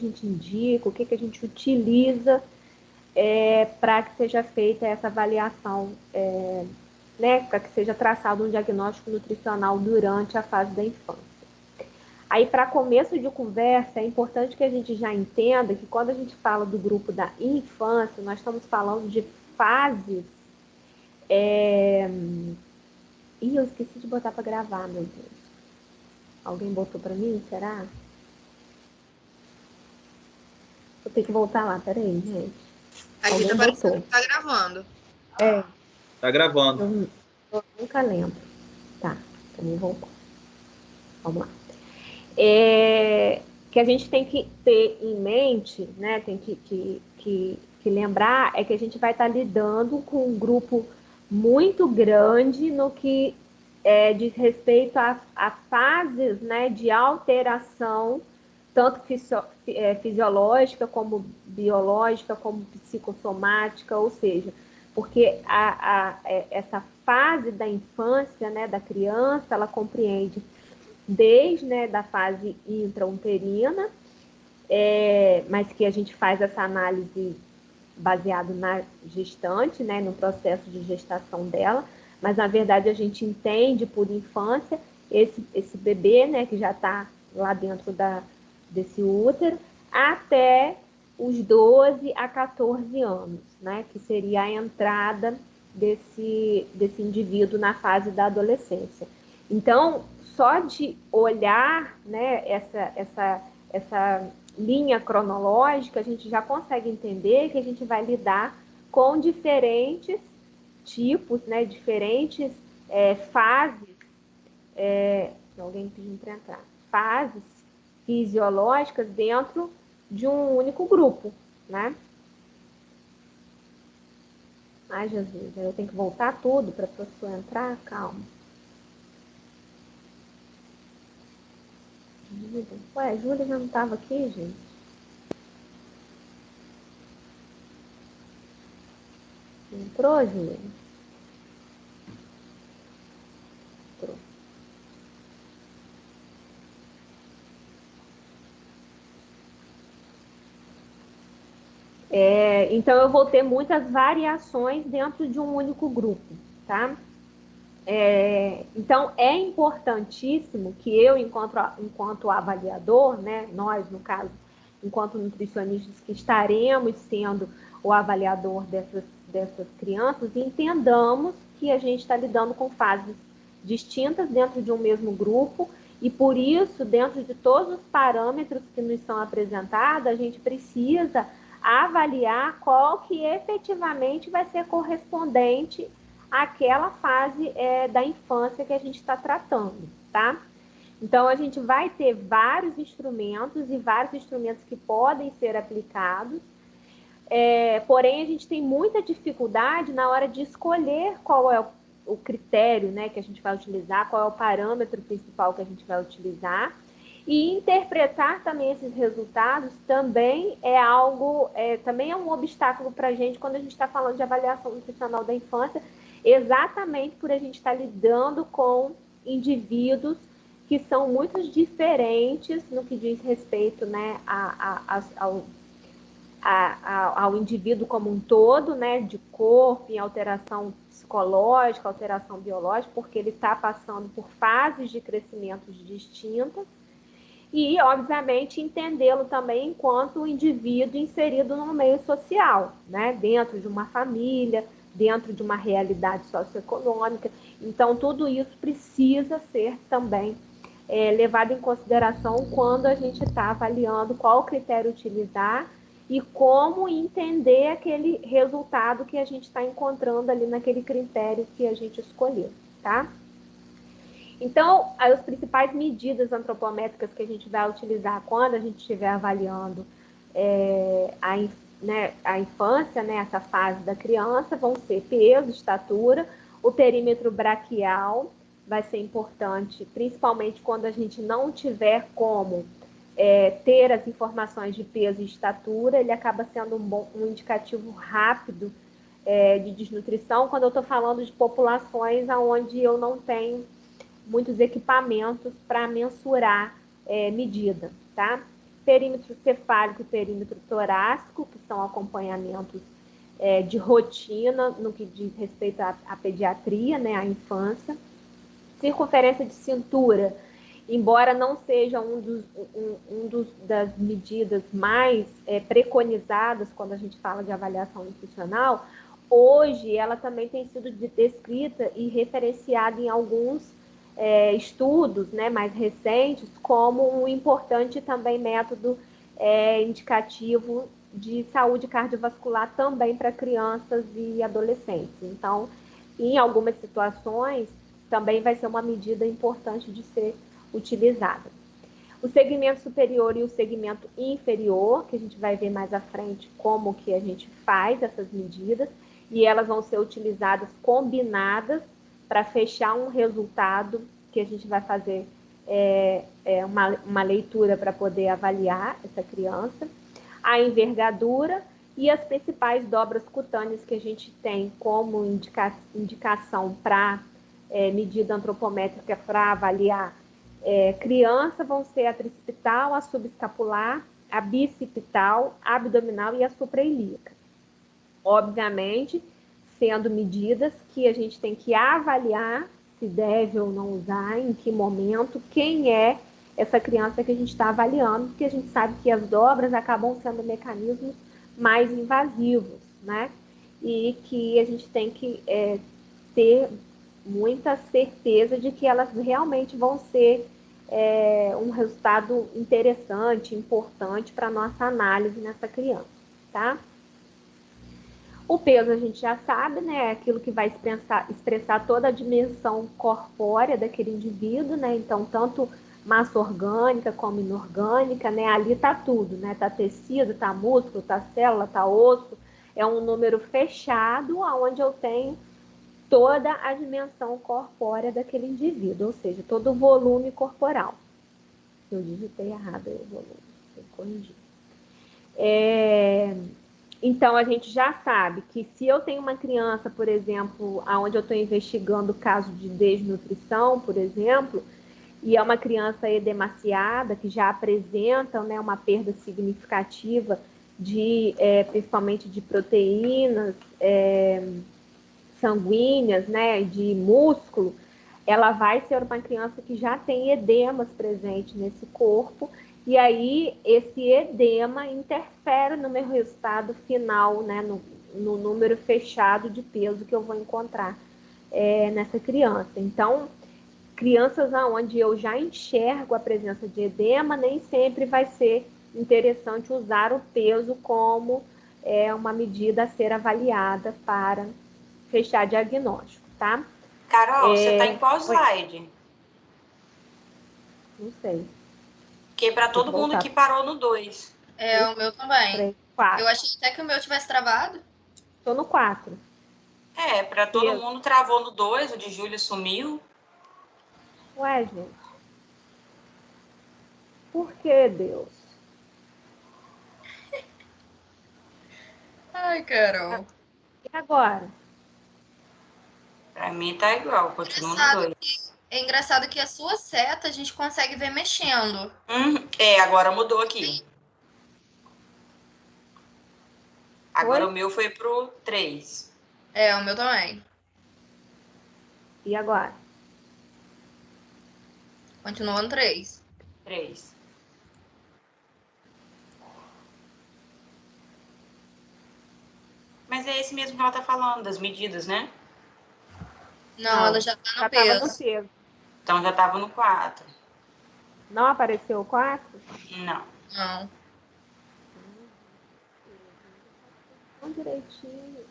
a gente indica, o que a gente utiliza para que seja feita essa avaliação, né, para que seja traçado um diagnóstico nutricional durante a fase da infância. Aí, para começo de conversa, é importante que a gente já entenda que quando a gente fala do grupo da infância, nós estamos falando de fases. Ih, eu esqueci de botar para gravar, meu Deus. Alguém botou para mim, será? Vou ter que voltar lá, peraí, gente. Aqui tá Alguém parecendo botou. que tá gravando. Tá gravando. Eu nunca lembro. Tá, também voltar. Vamos lá. Que a gente tem que ter em mente, né, tem que lembrar, é que a gente vai estar lidando com um grupo muito grande no que diz respeito a fases, né, de alteração, tanto fisiológica, como biológica, como psicossomática, ou seja, porque essa fase da infância, né, da criança, ela compreende desde, né, da fase intrauterina, mas que a gente faz essa análise baseado na gestante, né, no processo de gestação dela, mas na verdade a gente entende por infância esse bebê, né, que já está lá dentro desse útero, até os 12 a 14 anos, né, que seria a entrada desse indivíduo na fase da adolescência. Então, só de olhar, né, essa linha cronológica, a gente já consegue entender que a gente vai lidar com diferentes tipos, né, diferentes fases, alguém pedindo para entrar, fases fisiológicas dentro de um único grupo, né? Ai, Jesus, eu tenho que voltar tudo para a pessoa entrar? Calma. Ué, a Júlia já não estava aqui, gente? Entrou, Júlia? Entrou. Então, eu vou ter muitas variações dentro de um único grupo, tá? Então, é importantíssimo que eu, enquanto avaliador, né, nós, no caso, enquanto nutricionistas que estaremos sendo o avaliador dessas crianças, entendamos que a gente está lidando com fases distintas dentro de um mesmo grupo e, por isso, dentro de todos os parâmetros que nos são apresentados, a gente precisa avaliar qual que efetivamente vai ser correspondente àquela fase da infância que a gente está tratando, tá? Então, a gente vai ter vários instrumentos e vários instrumentos que podem ser aplicados, porém, a gente tem muita dificuldade na hora de escolher qual é o critério, né, que a gente vai utilizar, qual é o parâmetro principal que a gente vai utilizar. E interpretar também esses resultados também é algo, também é um obstáculo para a gente quando a gente está falando de avaliação nutricional da infância, exatamente por a gente estar lidando com indivíduos que são muito diferentes no que diz respeito, né, ao indivíduo como um todo, né, de corpo, em alteração psicológica, alteração biológica, porque ele está passando por fases de crescimento distintas, e, obviamente, entendê-lo também enquanto indivíduo inserido no meio social, né, dentro de uma família, dentro de uma realidade socioeconômica. Então, tudo isso precisa ser também levado em consideração quando a gente está avaliando qual critério utilizar e como entender aquele resultado que a gente está encontrando ali naquele critério que a gente escolheu, tá? Então, as principais medidas antropométricas que a gente vai utilizar quando a gente estiver avaliando a infância, né, essa fase da criança, vão ser peso, estatura, o perímetro braquial vai ser importante, principalmente quando a gente não tiver como ter as informações de peso e estatura, ele acaba sendo um indicativo rápido de desnutrição, quando eu estou falando de populações onde eu não tenho muitos equipamentos para mensurar medida, tá? perímetro cefálico e perímetro torácico, que são acompanhamentos de rotina no que diz respeito à pediatria, né, à infância. Circunferência de cintura, embora não seja das medidas mais preconizadas quando a gente fala de avaliação nutricional, hoje ela também tem sido descrita e referenciada em alguns estudos, né, mais recentes como um importante também método indicativo de saúde cardiovascular também para crianças e adolescentes. Então, em algumas situações, também vai ser uma medida importante de ser utilizada. O segmento superior e o segmento inferior, que a gente vai ver mais à frente como que a gente faz essas medidas, e elas vão ser utilizadas combinadas para fechar um resultado que a gente vai fazer uma leitura para poder avaliar essa criança. A envergadura e as principais dobras cutâneas que a gente tem como indicação para medida antropométrica para avaliar criança vão ser a tricipital, a subescapular, a bicipital, a abdominal e a suprailíaca. Obviamente, sendo medidas que a gente tem que avaliar se deve ou não usar, em que momento, quem é essa criança que a gente está avaliando, porque a gente sabe que as dobras acabam sendo mecanismos mais invasivos, né? E que a gente tem que ter muita certeza de que elas realmente vão ser um resultado interessante, importante para a nossa análise nessa criança, tá? O peso a gente já sabe, né? É aquilo que vai expressar toda a dimensão corpórea daquele indivíduo, né? Então, tanto massa orgânica como inorgânica, né? Ali tá tudo, né? Tá tecido, tá músculo, tá célula, tá osso. É um número fechado, onde eu tenho toda a dimensão corpórea daquele indivíduo, ou seja, todo o volume corporal. Eu digitei errado aí o volume, vou corrigir. Então, a gente já sabe que se eu tenho uma criança, por exemplo, onde eu estou investigando o caso de desnutrição, por exemplo, e é uma criança edemaciada, que já apresenta, né, uma perda significativa principalmente de proteínas sanguíneas, né, de músculo, ela vai ser uma criança que já tem edemas presentes nesse corpo, e aí esse edema interfere no meu resultado final, né, no número fechado de peso que eu vou encontrar nessa criança. Então, crianças onde eu já enxergo a presença de edema, nem sempre vai ser interessante usar o peso como uma medida a ser avaliada para fechar diagnóstico, tá? Carol, você está em qual slide? Não sei. Porque para todo mundo que parou no 2. O meu também. 3, 4. Eu achei até que o meu tivesse travado. Estou no 4. Para todo mundo travou no 2, o de Júlia sumiu. Ué, gente. Por que, Deus? Ai, Carol. E agora? Para mim tá igual, continua no 2. É engraçado que a sua seta a gente consegue ver mexendo. Agora mudou aqui. Agora o meu foi pro 3. O meu também. E agora? Continua no 3. 3. Mas é esse mesmo que ela tá falando, das medidas, né? Não, ela já tá no peso. Então já tava no 4. Não apareceu o 4? Não. Não direitinho.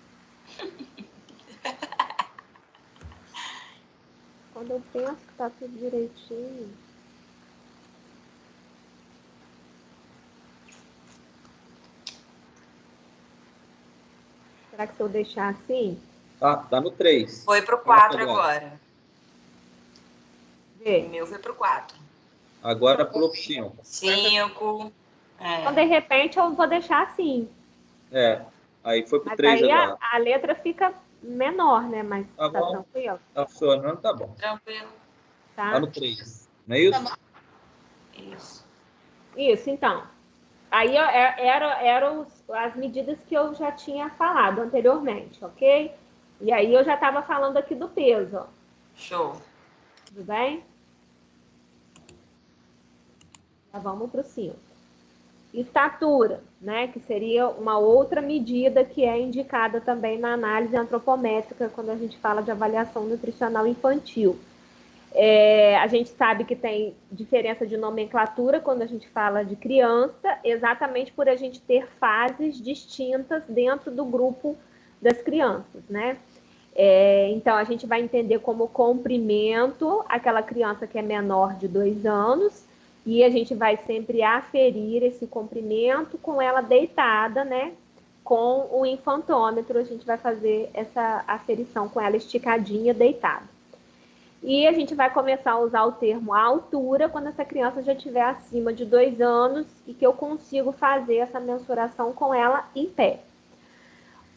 Quando eu penso que tá tudo direitinho. Será que se eu deixar assim? Tá no 3. Foi pro 4 agora. Vê. O meu foi pro 4. Agora pro 5. 5. Então, de repente, eu vou deixar assim. Aí foi pro 3 aí agora. a letra fica menor, né? Mas tá bom. tranquilo? Tá funcionando, tá bom. Tranquilo. Tá no 3. Não é isso? Isso. Isso, então. Aí eram as medidas que eu já tinha falado anteriormente, ok? E aí eu já estava falando aqui do peso, ó. Show. Tudo bem? Já vamos para o 5. Estatura, né? Que seria uma outra medida que é indicada também na análise antropométrica quando a gente fala de avaliação nutricional infantil. A gente sabe que tem diferença de nomenclatura quando a gente fala de criança, exatamente por a gente ter fases distintas dentro do grupo das crianças, né? Então, a gente vai entender como comprimento aquela criança que é menor de 2 anos, e a gente vai sempre aferir esse comprimento com ela deitada, né? Com o infantômetro, a gente vai fazer essa aferição com ela esticadinha, deitada. E a gente vai começar a usar o termo altura quando essa criança já estiver acima de 2 anos e que eu consigo fazer essa mensuração com ela em pé.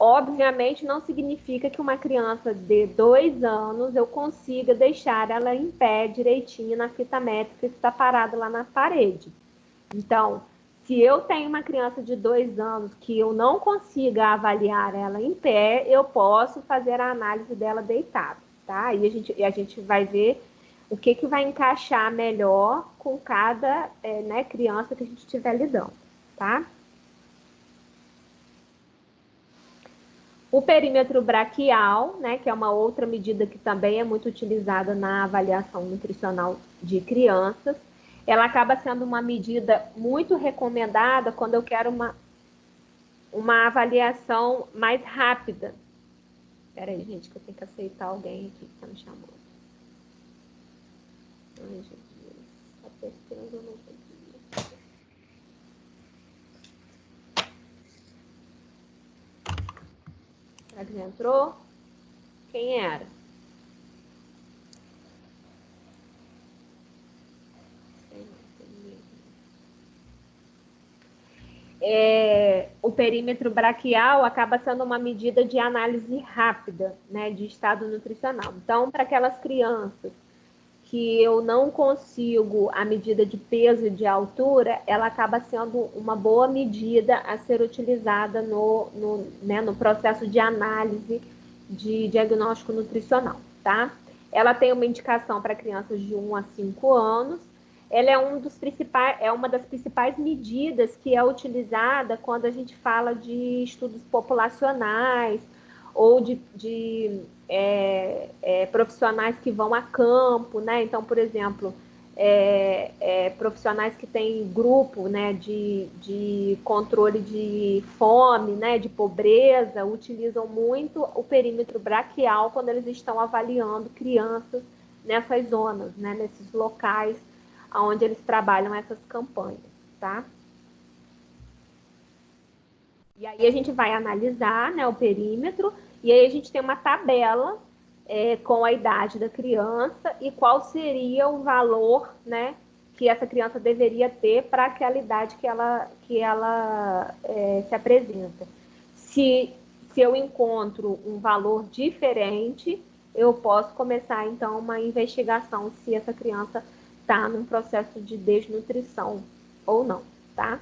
Obviamente, não significa que uma criança de 2 anos eu consiga deixar ela em pé direitinho na fita métrica que está parada lá na parede. Então, se eu tenho uma criança de 2 anos que eu não consiga avaliar ela em pé, eu posso fazer a análise dela deitada, tá? E a gente vai ver o que vai encaixar melhor com cada criança que a gente estiver lidando, tá? O perímetro braquial, né, que é uma outra medida que também é muito utilizada na avaliação nutricional de crianças, ela acaba sendo uma medida muito recomendada quando eu quero uma avaliação mais rápida. Espera aí, gente, que eu tenho que aceitar alguém aqui que está me chamando. Ai, gente, está apertando, eu não consegui. Será que já entrou? Quem era? O perímetro braquial acaba sendo uma medida de análise rápida, né, de estado nutricional. Então, para aquelas crianças que eu não consigo a medida de peso e de altura, ela acaba sendo uma boa medida a ser utilizada no processo de análise de diagnóstico nutricional, tá? Ela tem uma indicação para crianças de 1 a 5 anos. Ela é uma das principais medidas que é utilizada quando a gente fala de estudos populacionais ou de profissionais que vão a campo, né? Então, por exemplo, profissionais que têm grupo, né, de controle de fome, né, de pobreza, utilizam muito o perímetro braquial quando eles estão avaliando crianças nessas zonas, né, nesses locais onde eles trabalham essas campanhas, tá? E aí a gente vai analisar, né, o perímetro, e aí a gente tem uma tabela com a idade da criança e qual seria o valor, né, que essa criança deveria ter para aquela idade que ela se apresenta. Se eu encontro um valor diferente, eu posso começar, então, uma investigação se essa criança está num processo de desnutrição ou não, tá?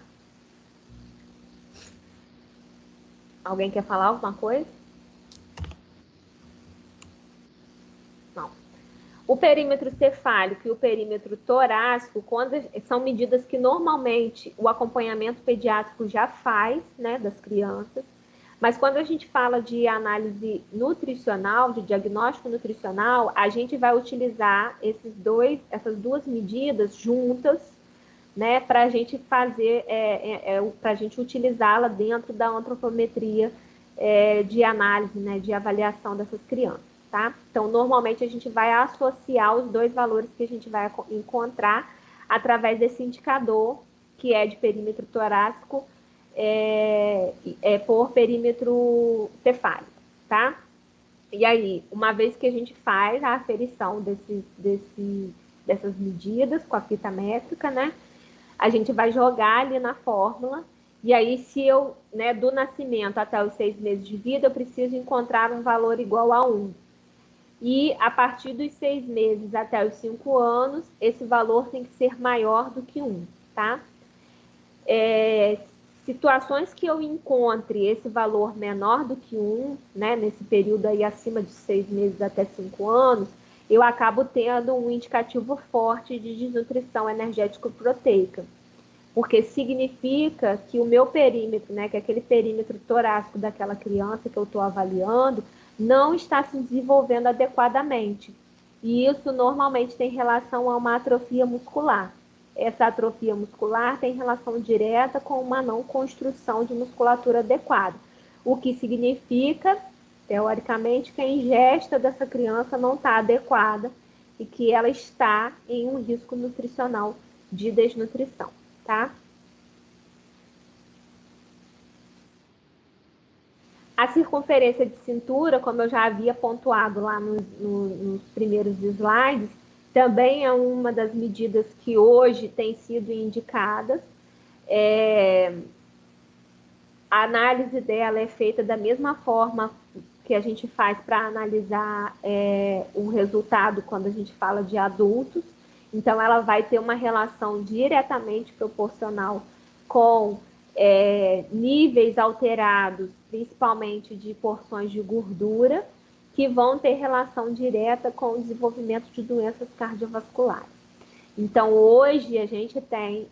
Alguém quer falar alguma coisa? Não. O perímetro cefálico e o perímetro torácico, são medidas que normalmente o acompanhamento pediátrico já faz, né, das crianças, mas quando a gente fala de análise nutricional, de diagnóstico nutricional, a gente vai utilizar essas duas medidas juntas, né, para a gente fazer, para a gente utilizá-la dentro da antropometria de análise, né, de avaliação dessas crianças, tá? Então, normalmente a gente vai associar os dois valores que a gente vai encontrar através desse indicador, que é de perímetro torácico por perímetro cefálico, tá? E aí, uma vez que a gente faz a aferição dessas medidas com a fita métrica, né? A gente vai jogar ali na fórmula, e aí se eu, né, do nascimento até os 6 meses de vida, eu preciso encontrar um valor igual a 1. E a partir dos 6 meses até os 5 anos, esse valor tem que ser maior do que 1, tá? Situações que eu encontre esse valor menor do que 1, né, nesse período aí acima de 6 meses até 5 anos, eu acabo tendo um indicativo forte de desnutrição energético-proteica, porque significa que o meu perímetro, né, que é aquele perímetro torácico daquela criança que eu estou avaliando, não está se desenvolvendo adequadamente. E isso normalmente tem relação a uma atrofia muscular. Essa atrofia muscular tem relação direta com uma não construção de musculatura adequada, o que significa, teoricamente, que a ingesta dessa criança não está adequada e que ela está em um risco nutricional de desnutrição, tá? A circunferência de cintura, como eu já havia pontuado lá nos primeiros slides, também é uma das medidas que hoje tem sido indicadas. A análise dela é feita da mesma forma que a gente faz para analisar o resultado quando a gente fala de adultos. Então, ela vai ter uma relação diretamente proporcional com níveis alterados, principalmente de porções de gordura, que vão ter relação direta com o desenvolvimento de doenças cardiovasculares. Então, hoje, a gente tem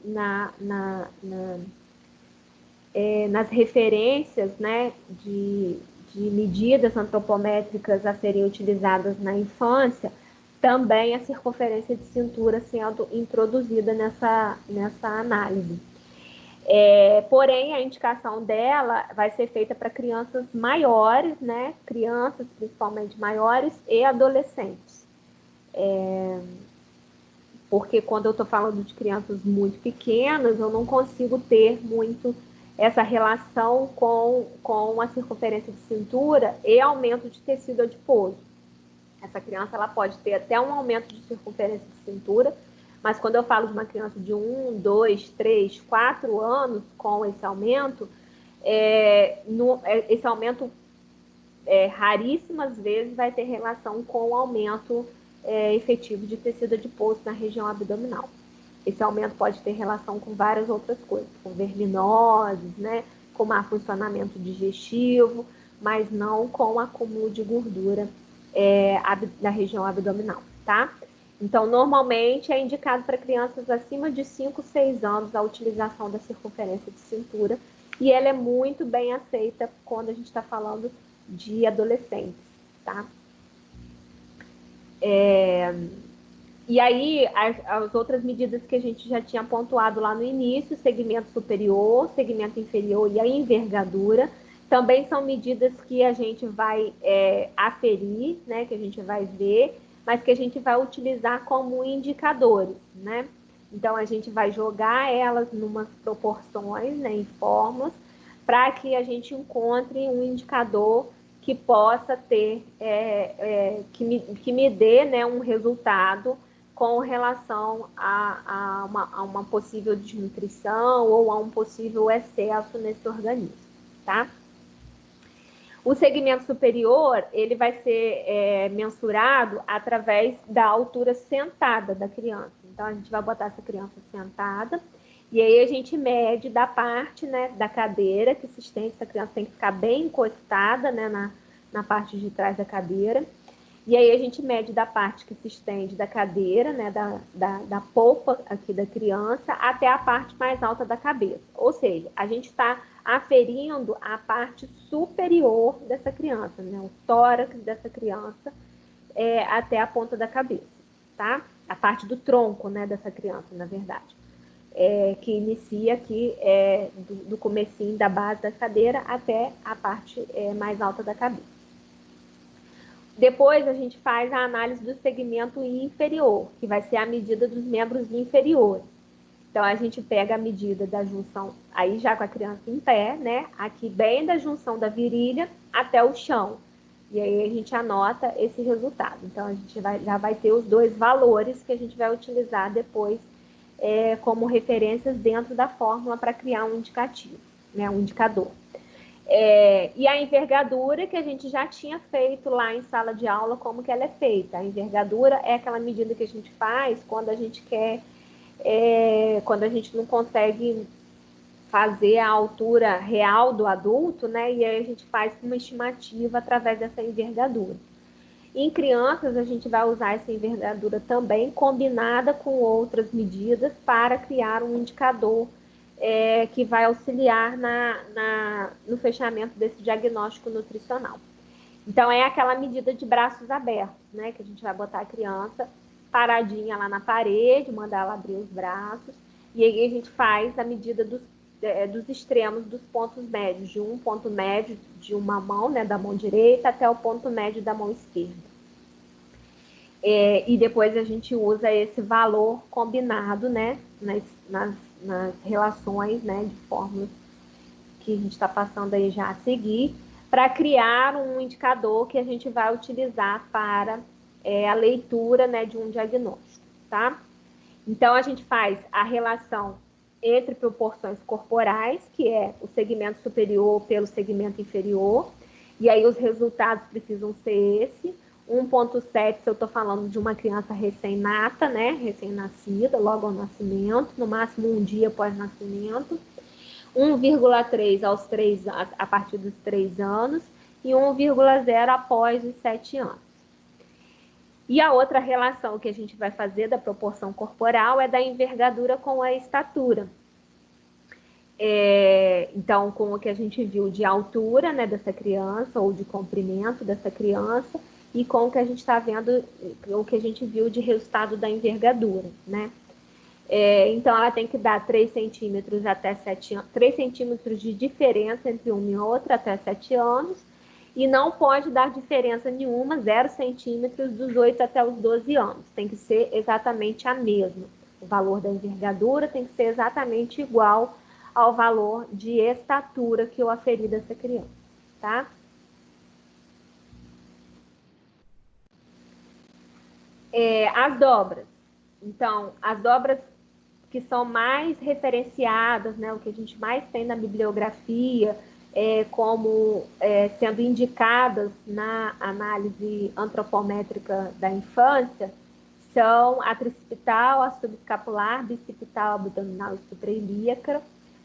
nas referências, né, de medidas antropométricas a serem utilizadas na infância, também a circunferência de cintura sendo introduzida nessa análise. Porém, a indicação dela vai ser feita para crianças maiores, né? Crianças principalmente maiores e adolescentes. Porque quando eu estou falando de crianças muito pequenas, eu não consigo ter muito essa relação com a circunferência de cintura e aumento de tecido adiposo. Essa criança ela pode ter até um aumento de circunferência de cintura, mas quando eu falo de uma criança de 1, 2, 3, 4 anos com esse aumento, esse aumento raríssimas vezes vai ter relação com o aumento efetivo de tecido adiposo na região abdominal. Esse aumento pode ter relação com várias outras coisas, com verminoses, né, com má funcionamento digestivo, mas não com o acúmulo de gordura da região abdominal, tá? Então, normalmente é indicado para crianças acima de 5, 6 anos a utilização da circunferência de cintura e ela é muito bem aceita quando a gente está falando de adolescentes, tá? E aí, as outras medidas que a gente já tinha pontuado lá no início, segmento superior, segmento inferior e a envergadura, também são medidas que a gente vai aferir, né, que a gente vai ver, mas que a gente vai utilizar como indicadores, né? Então, a gente vai jogar elas em umas proporções, né, em fórmulas, para que a gente encontre um indicador que possa ter, que me dê, né, um resultado com relação a uma possível desnutrição ou a um possível excesso nesse organismo, tá? O segmento superior, ele vai ser mensurado através da altura sentada da criança. Então, a gente vai botar essa criança sentada e aí a gente mede da parte, né, da cadeira que se estende. Essa criança tem que ficar bem encostada, né, na parte de trás da cadeira. E aí a gente mede da parte que se estende da cadeira, né, da polpa aqui da criança, até a parte mais alta da cabeça. Ou seja, a gente está aferindo a parte superior dessa criança, né, o tórax dessa criança até a ponta da cabeça, tá? A parte do tronco, né, dessa criança, na verdade. Que inicia aqui do comecinho da base da cadeira até a parte mais alta da cabeça. Depois a gente faz a análise do segmento inferior, que vai ser a medida dos membros inferiores. Então, a gente pega a medida da junção, aí já com a criança em pé, né? Aqui bem da junção da virilha até o chão. E aí a gente anota esse resultado. Então, a gente já vai ter os dois valores que a gente vai utilizar depois como referências dentro da fórmula para criar um indicativo, né? Um indicador. E a envergadura que a gente já tinha feito lá em sala de aula, como que ela é feita. A envergadura é aquela medida que a gente faz quando a gente quer, quando a gente não consegue fazer a altura real do adulto, né? E aí a gente faz uma estimativa através dessa envergadura. Em crianças, a gente vai usar essa envergadura também combinada com outras medidas para criar um indicador que vai auxiliar no fechamento desse diagnóstico nutricional. Então, é aquela medida de braços abertos, né? Que a gente vai botar a criança paradinha lá na parede, mandar ela abrir os braços, e aí a gente faz a medida dos extremos dos pontos médios, de um ponto médio de uma mão, né, da mão direita, até o ponto médio da mão esquerda. E depois a gente usa esse valor combinado, né, nas relações, né, de fórmulas que a gente está passando aí já a seguir, para criar um indicador que a gente vai utilizar para a leitura, né, de um diagnóstico, tá? Então, a gente faz a relação entre proporções corporais, que é o segmento superior pelo segmento inferior, e aí os resultados precisam ser esse. 1,7 se eu estou falando de uma criança recém-nata, né, recém-nascida, logo ao nascimento, no máximo um dia após nascimento. 1,3 a partir dos 3 anos e 1,0 após os 7 anos. E a outra relação que a gente vai fazer da proporção corporal é da envergadura com a estatura. Então, com o que a gente viu de altura, né, dessa criança, ou de comprimento dessa criança, e com o que a gente está vendo, o que a gente viu de resultado da envergadura, né? Então, ela tem que dar 3 centímetros até 7 anos, 3 centímetros de diferença entre uma e outra até 7 anos, e não pode dar diferença nenhuma, 0 centímetros dos 8 até os 12 anos. Tem que ser exatamente a mesma. O valor da envergadura tem que ser exatamente igual ao valor de estatura que eu aferi dessa criança, tá? As dobras. Então, as dobras que são mais referenciadas, né, o que a gente mais tem na bibliografia, como sendo indicadas na análise antropométrica da infância, são a tricipital, a subescapular, bicipital, abdominal e suprailíaca.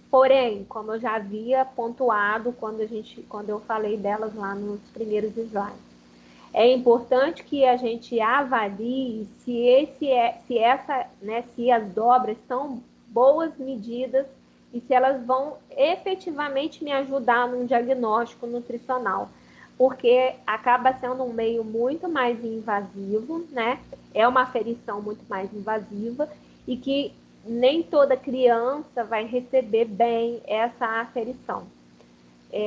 Porém, como eu já havia pontuado quando eu falei delas lá nos primeiros slides, é importante que a gente avalie se as dobras são boas medidas e se elas vão efetivamente me ajudar num diagnóstico nutricional, porque acaba sendo um meio muito mais invasivo, né? É uma aferição muito mais invasiva e que nem toda criança vai receber bem essa aferição.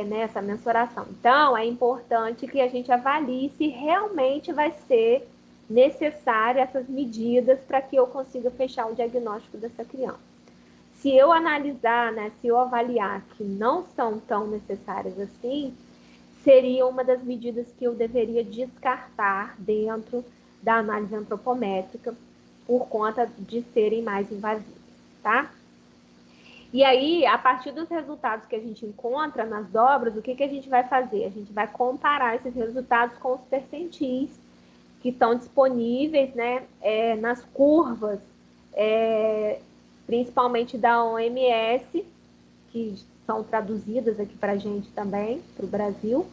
Nessa mensuração. Então, é importante que a gente avalie se realmente vai ser necessária essas medidas para que eu consiga fechar o diagnóstico dessa criança. Se eu analisar, né, se eu avaliar que não são tão necessárias assim, seria uma das medidas que eu deveria descartar dentro da análise antropométrica por conta de serem mais invasivas, tá? E aí, a partir dos resultados que a gente encontra nas dobras, o que a gente vai fazer? A gente vai comparar esses resultados com os percentis que estão disponíveis, né, nas curvas, principalmente da OMS, que são traduzidas aqui para a gente também, para o Brasil,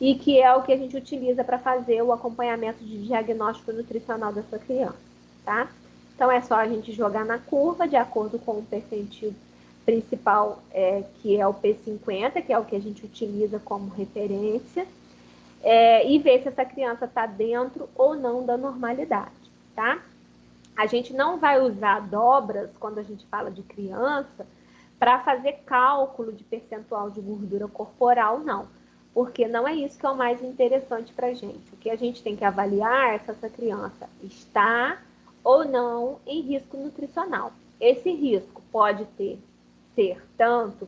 e que é o que a gente utiliza para fazer o acompanhamento de diagnóstico nutricional dessa criança, tá? Então, é só a gente jogar na curva de acordo com o percentil principal, que é o P50, que é o que a gente utiliza como referência, e ver se essa criança está dentro ou não da normalidade, tá? A gente não vai usar dobras, quando a gente fala de criança, para fazer cálculo de percentual de gordura corporal, não. Porque não é isso que é o mais interessante para a gente. O que a gente tem que avaliar é se essa criança está ou não em risco nutricional. Esse risco pode ser tanto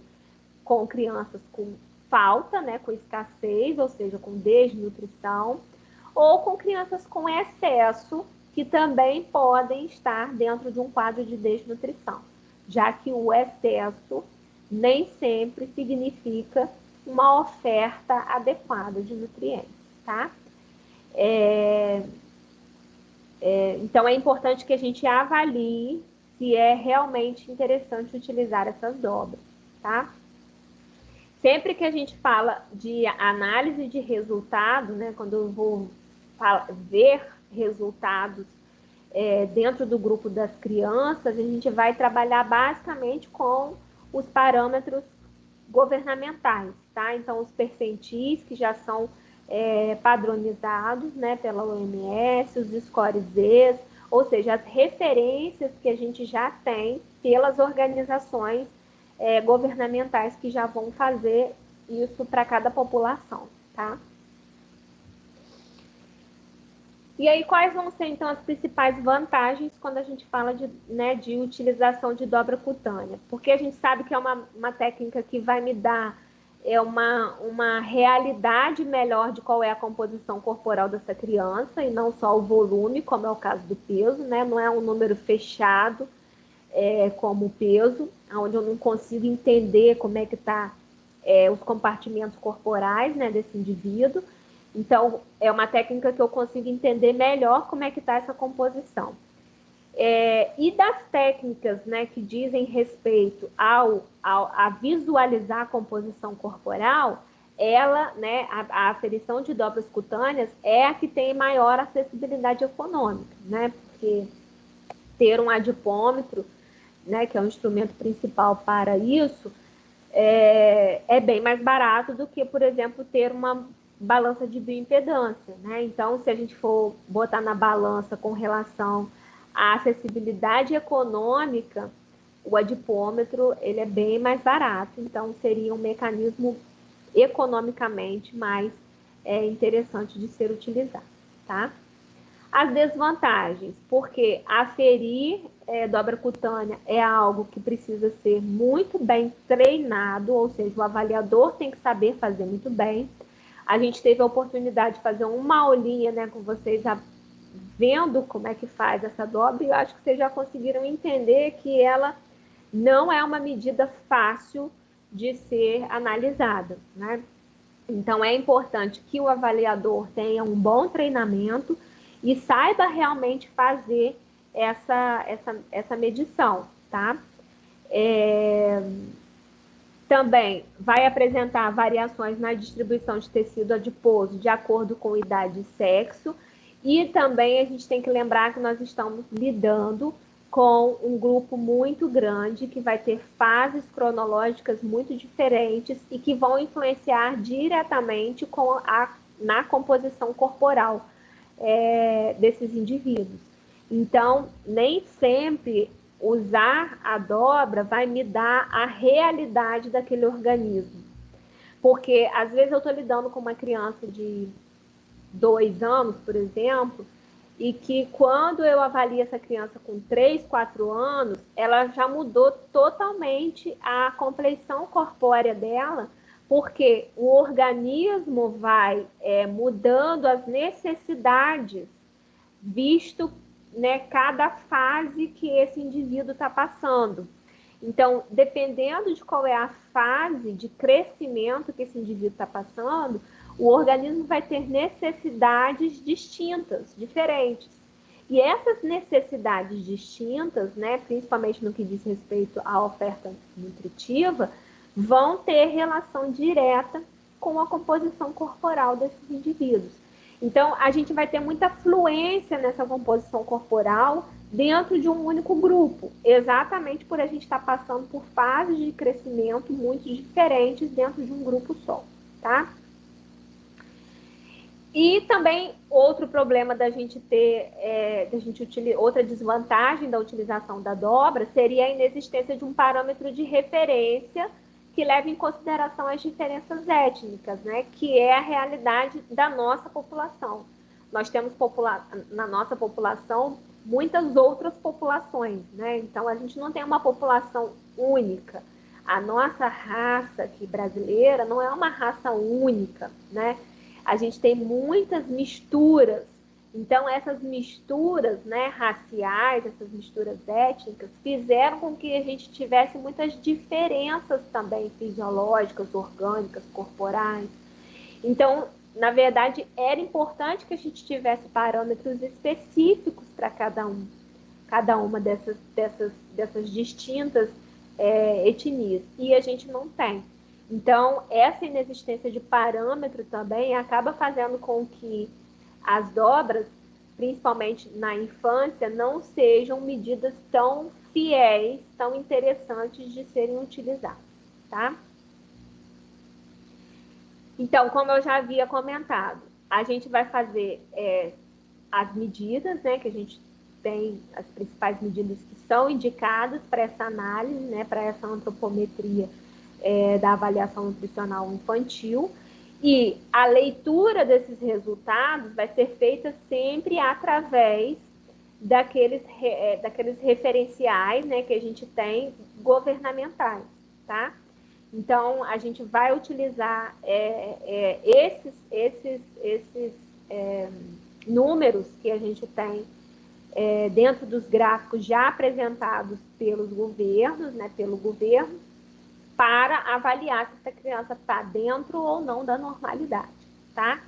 com crianças com falta, né, com escassez, ou seja, com desnutrição, ou com crianças com excesso, que também podem estar dentro de um quadro de desnutrição, já que o excesso nem sempre significa uma oferta adequada de nutrientes, tá? Então, é importante que a gente avalie se é realmente interessante utilizar essas dobras. tá? Sempre que a gente fala de análise de resultado, né, quando eu vou ver resultados dentro do grupo das crianças, a gente vai trabalhar basicamente com os parâmetros governamentais, tá? Então, os percentis que já são padronizados, né, pela OMS, os scores, ou seja, as referências que a gente já tem pelas organizações governamentais que já vão fazer isso para cada população, tá? E aí, quais vão ser, então, as principais vantagens quando a gente fala de utilização de dobra cutânea? Porque a gente sabe que é uma técnica que vai me dar uma realidade melhor de qual é a composição corporal dessa criança, e não só o volume, como é o caso do peso, né? Não é um número fechado, como o peso, onde eu não consigo entender como é que está os compartimentos corporais, né, desse indivíduo. Então, é uma técnica que eu consigo entender melhor como é que está essa composição. E das técnicas, né, que dizem respeito a visualizar a composição corporal, ela, né, a aferição de dobras cutâneas é a que tem maior acessibilidade econômica, né, porque ter um adipômetro, né, que é o instrumento principal para isso, é bem mais barato do que, por exemplo, ter uma balança de bioimpedância, né? Então, se a gente for botar na balança com relação à acessibilidade econômica, o adipômetro, ele é bem mais barato, então seria um mecanismo economicamente mais interessante de ser utilizado, tá? As desvantagens, porque aferir dobra cutânea é algo que precisa ser muito bem treinado, ou seja, o avaliador tem que saber fazer muito bem. A gente teve a oportunidade de fazer uma aulinha, né, com vocês, vendo como é que faz essa dobra, e eu acho que vocês já conseguiram entender que ela não é uma medida fácil de ser analisada, né? Então, é importante que o avaliador tenha um bom treinamento e saiba realmente fazer essa medição, tá? Também vai apresentar variações na distribuição de tecido adiposo de acordo com idade e sexo. E também a gente tem que lembrar que nós estamos lidando com um grupo muito grande, que vai ter fases cronológicas muito diferentes e que vão influenciar diretamente na composição corporal desses indivíduos. Então, nem sempre usar a dobra vai me dar a realidade daquele organismo. Porque, às vezes, eu estou lidando com uma criança de 2 anos, por exemplo, e que quando eu avalio essa criança com 3, 4 anos, ela já mudou totalmente a compleição corpórea dela, porque o organismo vai mudando as necessidades, visto, né, cada fase que esse indivíduo está passando. Então, dependendo de qual é a fase de crescimento que esse indivíduo está passando, o organismo vai ter necessidades distintas, diferentes. E essas necessidades distintas, né, principalmente no que diz respeito à oferta nutritiva, vão ter relação direta com a composição corporal desses indivíduos. Então, a gente vai ter muita fluência nessa composição corporal dentro de um único grupo, exatamente por a gente estar passando por fases de crescimento muito diferentes dentro de um grupo só, tá? E também outro problema da gente ter, outra desvantagem da utilização da dobra seria a inexistência de um parâmetro de referência que leve em consideração as diferenças étnicas, né? Que é a realidade da nossa população. Nós temos na nossa população muitas outras populações, né? Então a gente não tem uma população única. A nossa raça aqui brasileira não é uma raça única, né? A gente tem muitas misturas. Então, essas misturas, né, raciais, essas misturas étnicas, fizeram com que a gente tivesse muitas diferenças também fisiológicas, orgânicas, corporais. Então, na verdade, era importante que a gente tivesse parâmetros específicos para cada uma dessas distintas etnias, e a gente não tem. Então, essa inexistência de parâmetro também acaba fazendo com que as dobras, principalmente na infância, não sejam medidas tão fiéis, tão interessantes de serem utilizadas, tá? Então, como eu já havia comentado, a gente vai fazer as medidas, né, que a gente tem as principais medidas que são indicadas para essa análise, né, para essa antropometria da avaliação nutricional infantil, e a leitura desses resultados vai ser feita sempre através daqueles referenciais, né, que a gente tem governamentais, tá? Então, a gente vai utilizar esses números que a gente tem dentro dos gráficos já apresentados pelos governos, né, pelo governo, para avaliar se essa criança está dentro ou não da normalidade, tá?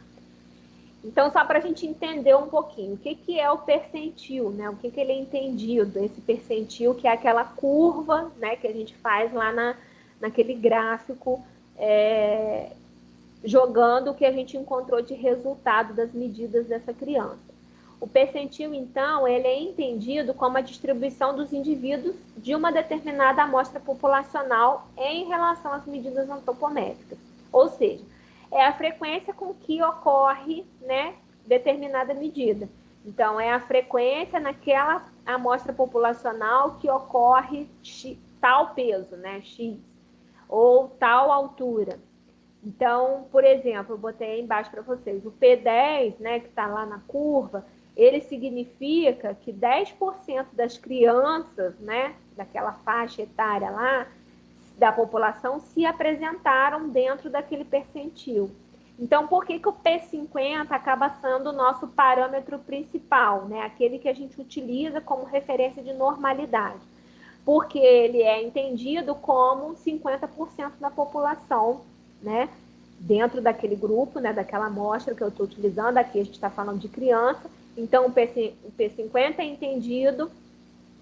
Então, só para a gente entender um pouquinho, o que é o percentil, né? O que ele é entendido, esse percentil, que é aquela curva, né, que a gente faz lá naquele gráfico, jogando o que a gente encontrou de resultado das medidas dessa criança. O percentil, então, ele é entendido como a distribuição dos indivíduos de uma determinada amostra populacional em relação às medidas antropométricas. Ou seja, é a frequência com que ocorre, né, determinada medida. Então, é a frequência naquela amostra populacional que ocorre tal peso, né, X, ou tal altura. Então, por exemplo, eu botei aí embaixo para vocês, o P10, né, que está lá na curva, ele significa que 10% das crianças, né, daquela faixa etária lá, da população, se apresentaram dentro daquele percentil. Então, por que o P50 acaba sendo o nosso parâmetro principal, né, aquele que a gente utiliza como referência de normalidade? Porque ele é entendido como 50% da população, né, dentro daquele grupo, né, daquela amostra que eu estou utilizando, aqui a gente está falando de criança. Então, o P50 é entendido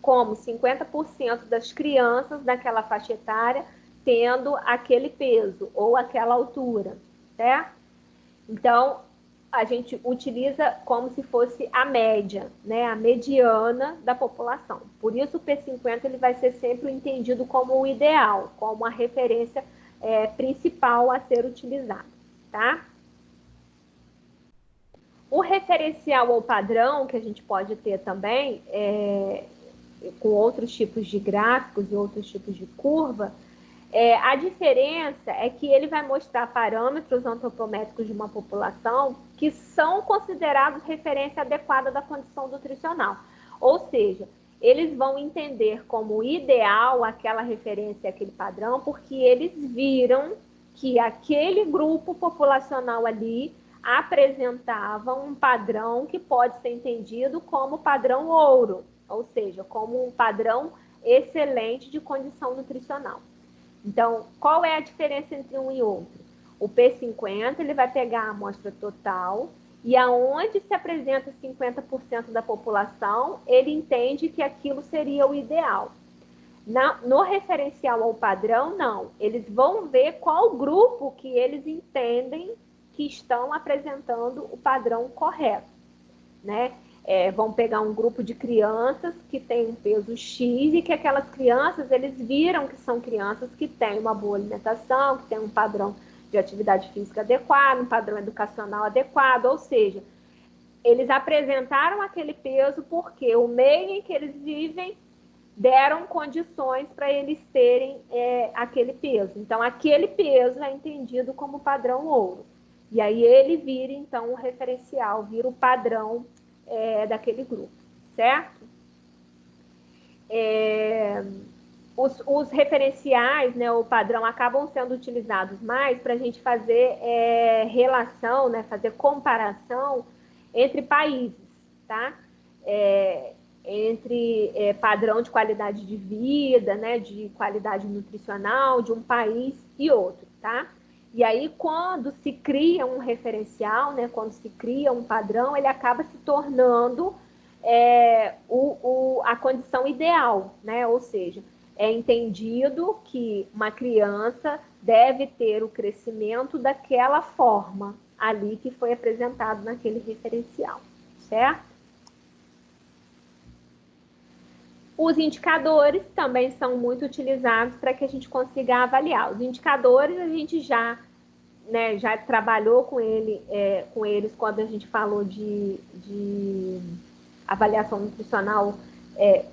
como 50% das crianças daquela faixa etária tendo aquele peso ou aquela altura, certo? Então, a gente utiliza como se fosse a média, né, a mediana da população. Por isso, o P50 ele vai ser sempre entendido como o ideal, como a referência principal a ser utilizada, tá? O referencial ou padrão, que a gente pode ter também, com outros tipos de gráficos e outros tipos de curva, a diferença é que ele vai mostrar parâmetros antropométricos de uma população que são considerados referência adequada da condição nutricional. Ou seja, eles vão entender como ideal aquela referência, aquele padrão, porque eles viram que aquele grupo populacional ali apresentava um padrão que pode ser entendido como padrão ouro, ou seja, como um padrão excelente de condição nutricional. Então, qual é a diferença entre um e outro? O P50 ele vai pegar a amostra total e aonde se apresenta 50% da população, ele entende que aquilo seria o ideal. No referencial ao padrão, não. Eles vão ver qual grupo que eles entendem que estão apresentando o padrão correto, né? Vão pegar um grupo de crianças que tem um peso X e que aquelas crianças, eles viram que são crianças que têm uma boa alimentação, que têm um padrão de atividade física adequado, um padrão educacional adequado, ou seja, eles apresentaram aquele peso porque o meio em que eles vivem deram condições para eles terem aquele peso. Então, aquele peso é entendido como padrão ouro. E aí ele vira, então, o referencial, vira o padrão daquele grupo, certo? Os referenciais, né, o padrão, acabam sendo utilizados mais para a gente fazer relação, né, fazer comparação entre países, tá? Entre padrão de qualidade de vida, né, de qualidade nutricional de um país e outro, tá? E aí, quando se cria um referencial, né, quando se cria um padrão, ele acaba se tornando a condição ideal, né? Ou seja, é entendido que uma criança deve ter o crescimento daquela forma ali que foi apresentado naquele referencial, certo? Os indicadores também são muito utilizados para que a gente consiga avaliar. Os indicadores a gente já trabalhou com eles quando a gente falou de avaliação nutricional,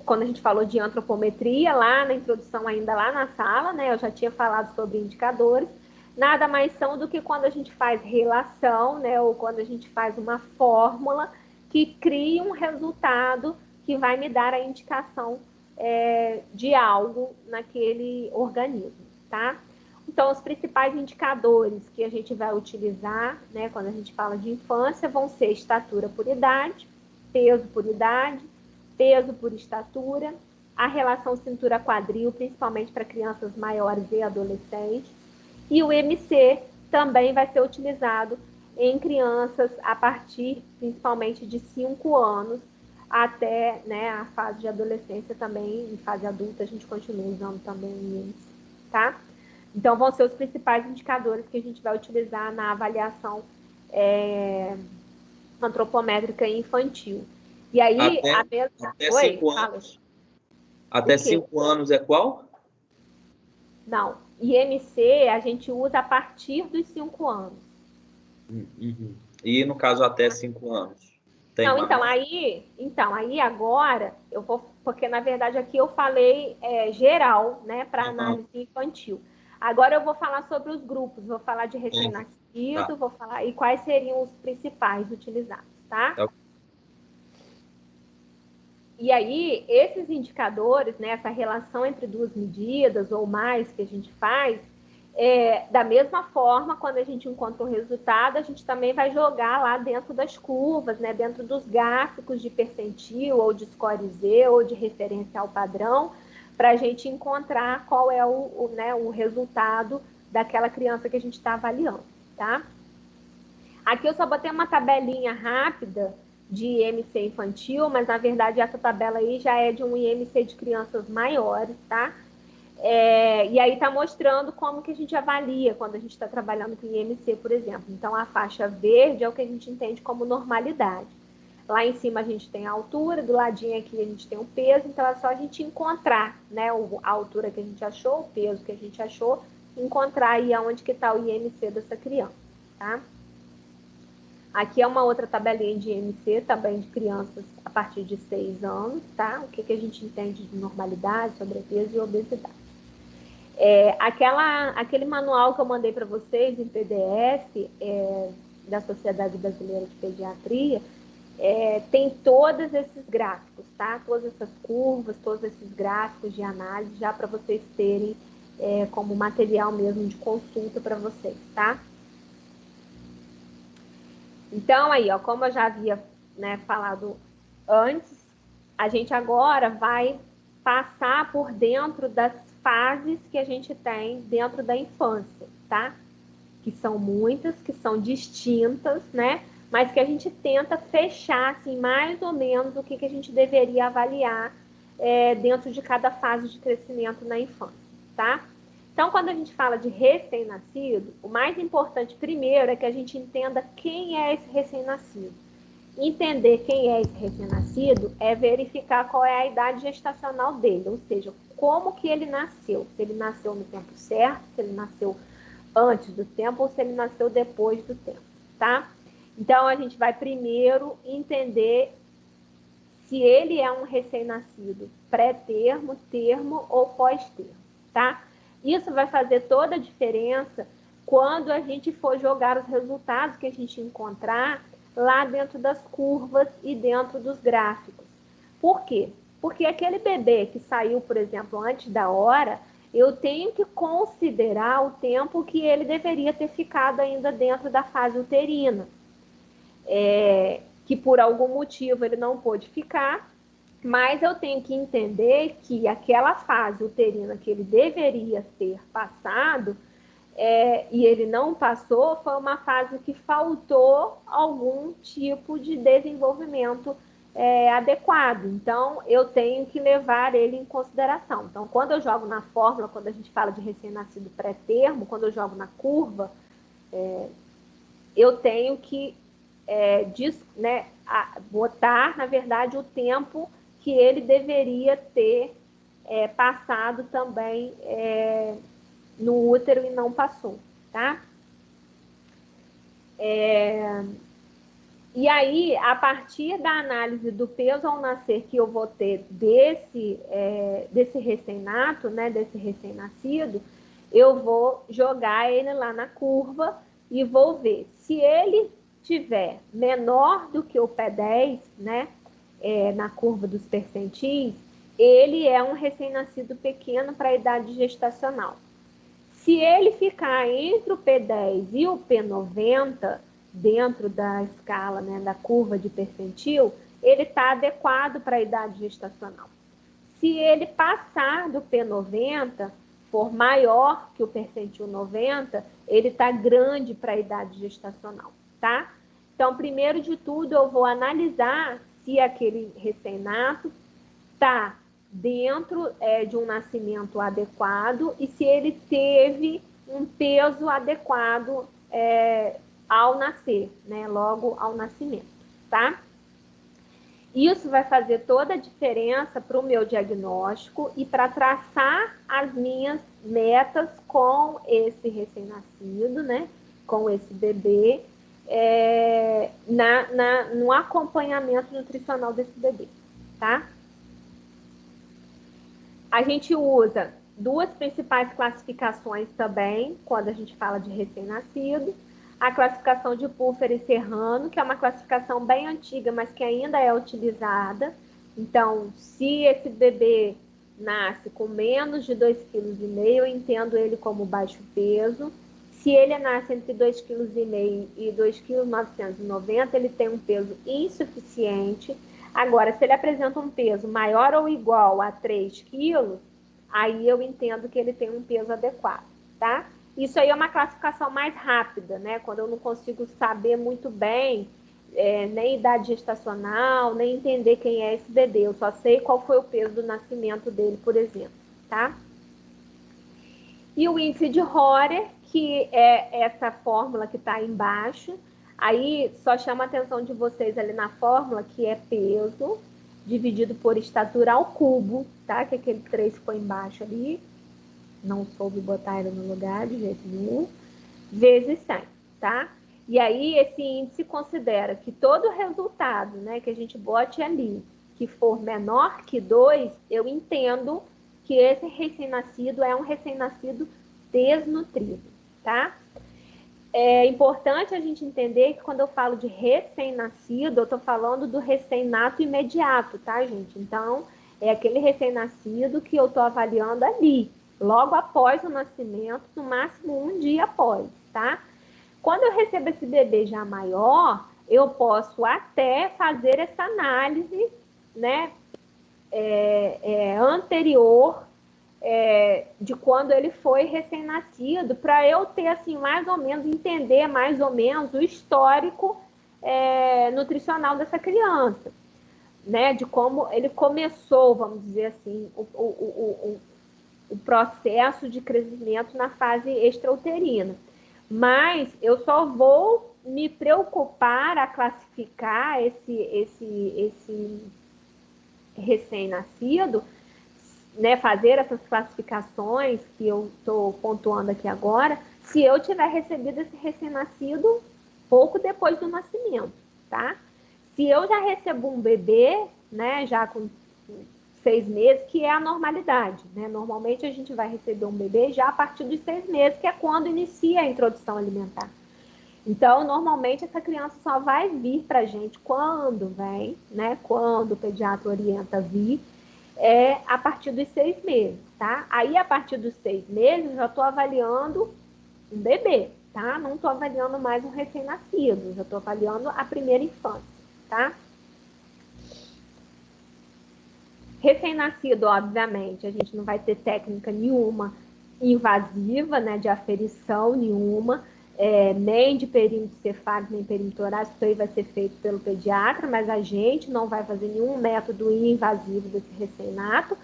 quando a gente falou de antropometria, lá na introdução, ainda lá na sala, né? Eu já tinha falado sobre indicadores. Nada mais são do que quando a gente faz relação, né? Ou quando a gente faz uma fórmula que cria um resultado que vai me dar a indicação de algo naquele organismo, tá? Então, os principais indicadores que a gente vai utilizar, né, quando a gente fala de infância, vão ser estatura por idade, peso por idade, peso por estatura, a relação cintura-quadril, principalmente para crianças maiores e adolescentes, e o MC também vai ser utilizado em crianças a partir, principalmente, de 5 anos, até, né, a fase de adolescência também, em fase adulta, a gente continua usando também o MC, tá? Então, vão ser os principais indicadores que a gente vai utilizar na avaliação antropométrica infantil. E aí, até 5 anos. Até 5 anos é qual? Não, IMC a gente usa a partir dos 5 anos. E no caso até 5 anos? Tem não, então aí agora eu vou, porque na verdade aqui eu falei geral, né, para análise infantil. Agora eu vou falar sobre os grupos, vou falar de recém-nascido, vou falar e quais seriam os principais utilizados, tá? E aí, esses indicadores, né, essa relação entre duas medidas ou mais que a gente faz, da mesma forma, quando a gente encontra um resultado, a gente também vai jogar lá dentro das curvas, né, dentro dos gráficos de percentil, ou de score Z, ou de referência ao padrão, para a gente encontrar qual é o resultado daquela criança que a gente está avaliando, tá? Aqui eu só botei uma tabelinha rápida de IMC infantil, mas na verdade essa tabela aí já é de um IMC de crianças maiores, tá? E aí está mostrando como que a gente avalia quando a gente está trabalhando com IMC, por exemplo. Então, a faixa verde é o que a gente entende como normalidade. Lá em cima a gente tem a altura, do ladinho aqui a gente tem o peso, então é só a gente encontrar, né, a altura que a gente achou, o peso que a gente achou, encontrar aí aonde que está o IMC dessa criança, tá? Aqui é uma outra tabelinha de IMC, também de crianças a partir de 6 anos, tá? O que a gente entende de normalidade, sobrepeso e obesidade. Aquele manual que eu mandei para vocês em PDF, da Sociedade Brasileira de Pediatria, tem todos esses gráficos, tá? Todas essas curvas, todos esses gráficos de análise, já para vocês terem como material mesmo de consulta para vocês, tá? Então, aí, ó, como eu já havia, né, falado antes, a gente agora vai passar por dentro das fases que a gente tem dentro da infância, tá? Que são muitas, que são distintas, né? Mas que a gente tenta fechar, assim, mais ou menos o que a gente deveria avaliar dentro de cada fase de crescimento na infância, tá? Então, quando a gente fala de recém-nascido, o mais importante primeiro é que a gente entenda quem é esse recém-nascido. Entender quem é esse recém-nascido é verificar qual é a idade gestacional dele, ou seja, como que ele nasceu. Se ele nasceu no tempo certo, se ele nasceu antes do tempo ou se ele nasceu depois do tempo, tá? Então, a gente vai primeiro entender se ele é um recém-nascido pré-termo, termo ou pós-termo, tá? Isso vai fazer toda a diferença quando a gente for jogar os resultados que a gente encontrar lá dentro das curvas e dentro dos gráficos. Por quê? Porque aquele bebê que saiu, por exemplo, antes da hora, eu tenho que considerar o tempo que ele deveria ter ficado ainda dentro da fase uterina. Que por algum motivo ele não pôde ficar, mas eu tenho que entender que aquela fase uterina que ele deveria ter passado e ele não passou, foi uma fase que faltou algum tipo de desenvolvimento adequado. Então, eu tenho que levar ele em consideração. Então, quando eu jogo na fórmula, quando a gente fala de recém-nascido pré-termo, quando eu jogo na curva, eu tenho que botar, na verdade, o tempo que ele deveria ter passado também no útero e não passou, tá? E aí, a partir da análise do peso ao nascer que eu vou ter desse recém-nato, né, desse recém-nascido, eu vou jogar ele lá na curva e vou ver se ele tiver menor do que o P10, né, na curva dos percentis, ele é um recém-nascido pequeno para a idade gestacional. Se ele ficar entre o P10 e o P90, dentro da escala, né, da curva de percentil, ele está adequado para a idade gestacional. Se ele passar do P90, for maior que o percentil 90, ele está grande para a idade gestacional, tá? Então, primeiro de tudo, eu vou analisar se aquele recém-nato está dentro de um nascimento adequado e se ele teve um peso adequado ao nascer, né? Logo ao nascimento, tá? Isso vai fazer toda a diferença para o meu diagnóstico e para traçar as minhas metas com esse recém-nascido, né? Com esse bebê, no acompanhamento nutricional desse bebê, tá? A gente usa duas principais classificações também, quando a gente fala de recém-nascido. A classificação de Puffer e Serrano, que é uma classificação bem antiga, mas que ainda é utilizada. Então, se esse bebê nasce com menos de 2,5 kg, eu entendo ele como baixo peso. Se ele nasce entre 2,5 kg e 2,990 kg, ele tem um peso insuficiente. Agora, se ele apresenta um peso maior ou igual a 3 quilos, aí eu entendo que ele tem um peso adequado, tá? Isso aí é uma classificação mais rápida, né? Quando eu não consigo saber muito bem nem idade gestacional, nem entender quem é esse bebê. Eu só sei qual foi o peso do nascimento dele, por exemplo, tá? E o índice de Horer, que é essa fórmula que está aí embaixo. Aí só chama a atenção de vocês ali na fórmula, que é peso dividido por estatura ao cubo, tá? Que aquele 3 ficou embaixo ali. Não soube botar ele no lugar de jeito nenhum. Vezes 100, tá? E aí esse índice considera que todo resultado, né, que a gente bote ali, que for menor que 2, eu entendo que esse recém-nascido é um recém-nascido desnutrido, tá? É importante a gente entender que quando eu falo de recém-nascido, eu estou falando do recém-nato imediato, tá, gente? Então, é aquele recém-nascido que eu estou avaliando ali, logo após o nascimento, no máximo um dia após, tá? Quando eu recebo esse bebê já maior, eu posso até fazer essa análise, né, anterior de quando ele foi recém-nascido, para eu ter, assim, mais ou menos, entender mais ou menos o histórico nutricional dessa criança, né, de como ele começou, vamos dizer assim, o processo de crescimento na fase extrauterina. Mas eu só vou me preocupar a classificar esse recém-nascido, né, fazer essas classificações que eu estou pontuando aqui agora, se eu tiver recebido esse recém-nascido pouco depois do nascimento, tá? Se eu já recebo um bebê, né, já com 6 meses, que é a normalidade, né? Normalmente a gente vai receber um bebê já a partir dos 6 meses, que é quando inicia a introdução alimentar. Então, normalmente essa criança só vai vir para a gente quando vem, né? Quando o pediatra orienta a vir, a partir dos 6 meses, tá? Aí, a partir dos 6 meses, eu já estou avaliando um bebê, tá? Não estou avaliando mais um recém-nascido, já estou avaliando a primeira infância, tá? Recém-nascido, obviamente, a gente não vai ter técnica nenhuma invasiva, né, de aferição nenhuma. nem de perímetro cefálico, nem perímetro torácico, isso aí vai ser feito pelo pediatra, mas a gente não vai fazer nenhum método invasivo desse recém-nato,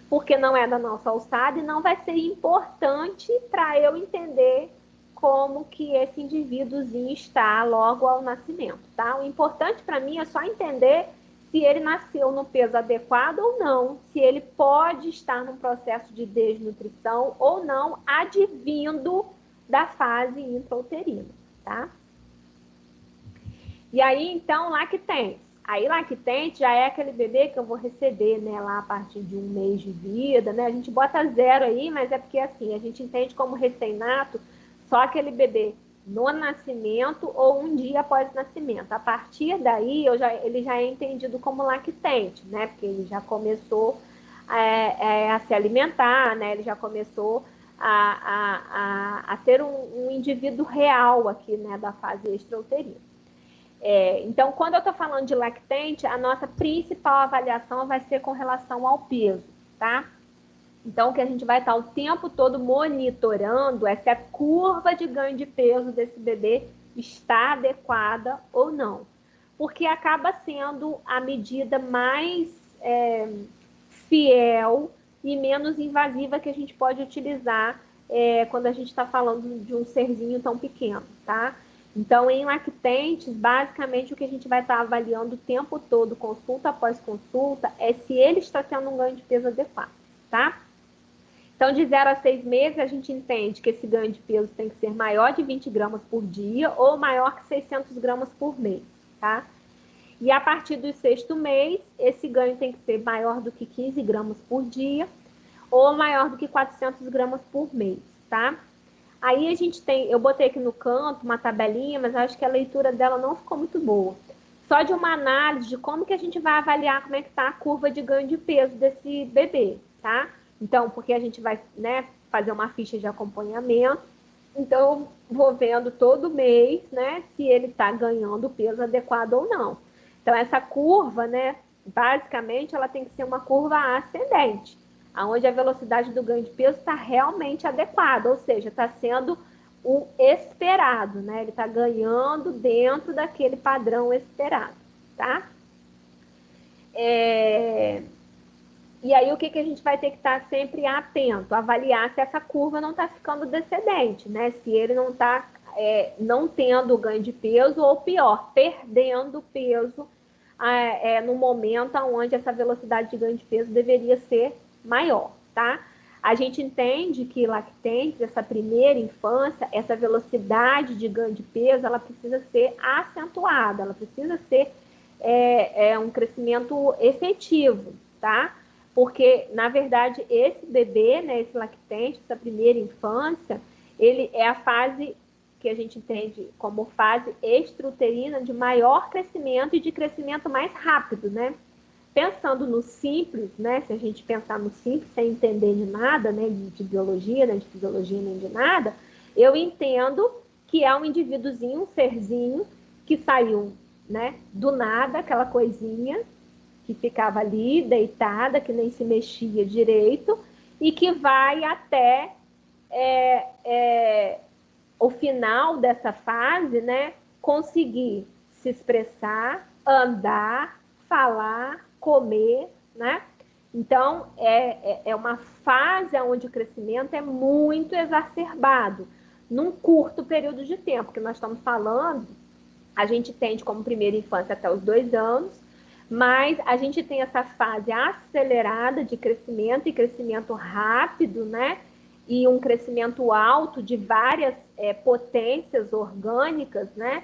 porque não é da nossa alçada e não vai ser importante para eu entender como que esse indivíduozinho está logo ao nascimento, tá? O importante para mim é só entender se ele nasceu no peso adequado ou não, se ele pode estar num processo de desnutrição ou não, advindo da fase intrauterina, tá? E aí, então, lactente. Aí, lactente já é aquele bebê que eu vou receber, né, lá a partir de 1 mês de vida, né? A gente bota 0 aí, mas é porque, assim, a gente entende como recém-nato só aquele bebê no nascimento ou um dia após o nascimento. A partir daí, ele já é entendido como lactente, né? Porque ele já começou a se alimentar, né? Ele já começou a ser um indivíduo real aqui, né? Da fase extrauterina. Então, quando eu estou falando de lactente, a nossa principal avaliação vai ser com relação ao peso, tá? Então, o que a gente vai estar o tempo todo monitorando é se a curva de ganho de peso desse bebê está adequada ou não. Porque acaba sendo a medida mais fiel e menos invasiva que a gente pode utilizar quando a gente está falando de um serzinho tão pequeno, tá? Então, em lactentes, basicamente o que a gente vai estar avaliando o tempo todo, consulta após consulta, é se ele está tendo um ganho de peso adequado, tá? Então, de 0 a 6 meses, a gente entende que esse ganho de peso tem que ser maior de 20 gramas por dia ou maior que 600 gramas por mês, tá? E a partir do 6º mês, esse ganho tem que ser maior do que 15 gramas por dia ou maior do que 400 gramas por mês, tá? Aí a gente tem, eu botei aqui no canto uma tabelinha, mas acho que a leitura dela não ficou muito boa. Só de uma análise de como que a gente vai avaliar como é que está a curva de ganho de peso desse bebê, tá? Então, porque a gente vai, né, fazer uma ficha de acompanhamento. Então, eu vou vendo todo mês, né, se ele está ganhando o peso adequado ou não. Então, essa curva, né, basicamente, ela tem que ser uma curva ascendente, onde a velocidade do ganho de peso está realmente adequada, ou seja, está sendo o esperado, né? Ele está ganhando dentro daquele padrão esperado, tá? E aí, o que a gente vai ter que estar sempre atento? Avaliar se essa curva não está ficando descendente, né? Se ele não está não tendo ganho de peso, ou pior, perdendo peso no momento onde essa velocidade de ganho de peso deveria ser maior, tá? A gente entende que lactentes, essa primeira infância, essa velocidade de ganho de peso, ela precisa ser acentuada, ela precisa ser um crescimento efetivo, tá? Porque, na verdade, esse bebê, né, esse lactente, essa primeira infância, ele é a fase que a gente entende como fase extrauterina de maior crescimento e de crescimento mais rápido, né? Pensando no simples, né? Se a gente pensar no simples, sem entender de nada, né? De biologia, né? De fisiologia, nem de nada, eu entendo que é um indivíduozinho, um serzinho, que saiu, né? Do nada, aquela coisinha que ficava ali, deitada, que nem se mexia direito, e que vai até o final dessa fase, né? Conseguir se expressar, andar, falar, comer, né? Então, é uma fase onde o crescimento é muito exacerbado, num curto período de tempo, que nós estamos falando, a gente tende como primeira infância até os 2 anos, mas a gente tem essa fase acelerada de crescimento e crescimento rápido, né? E um crescimento alto de várias potências orgânicas, né?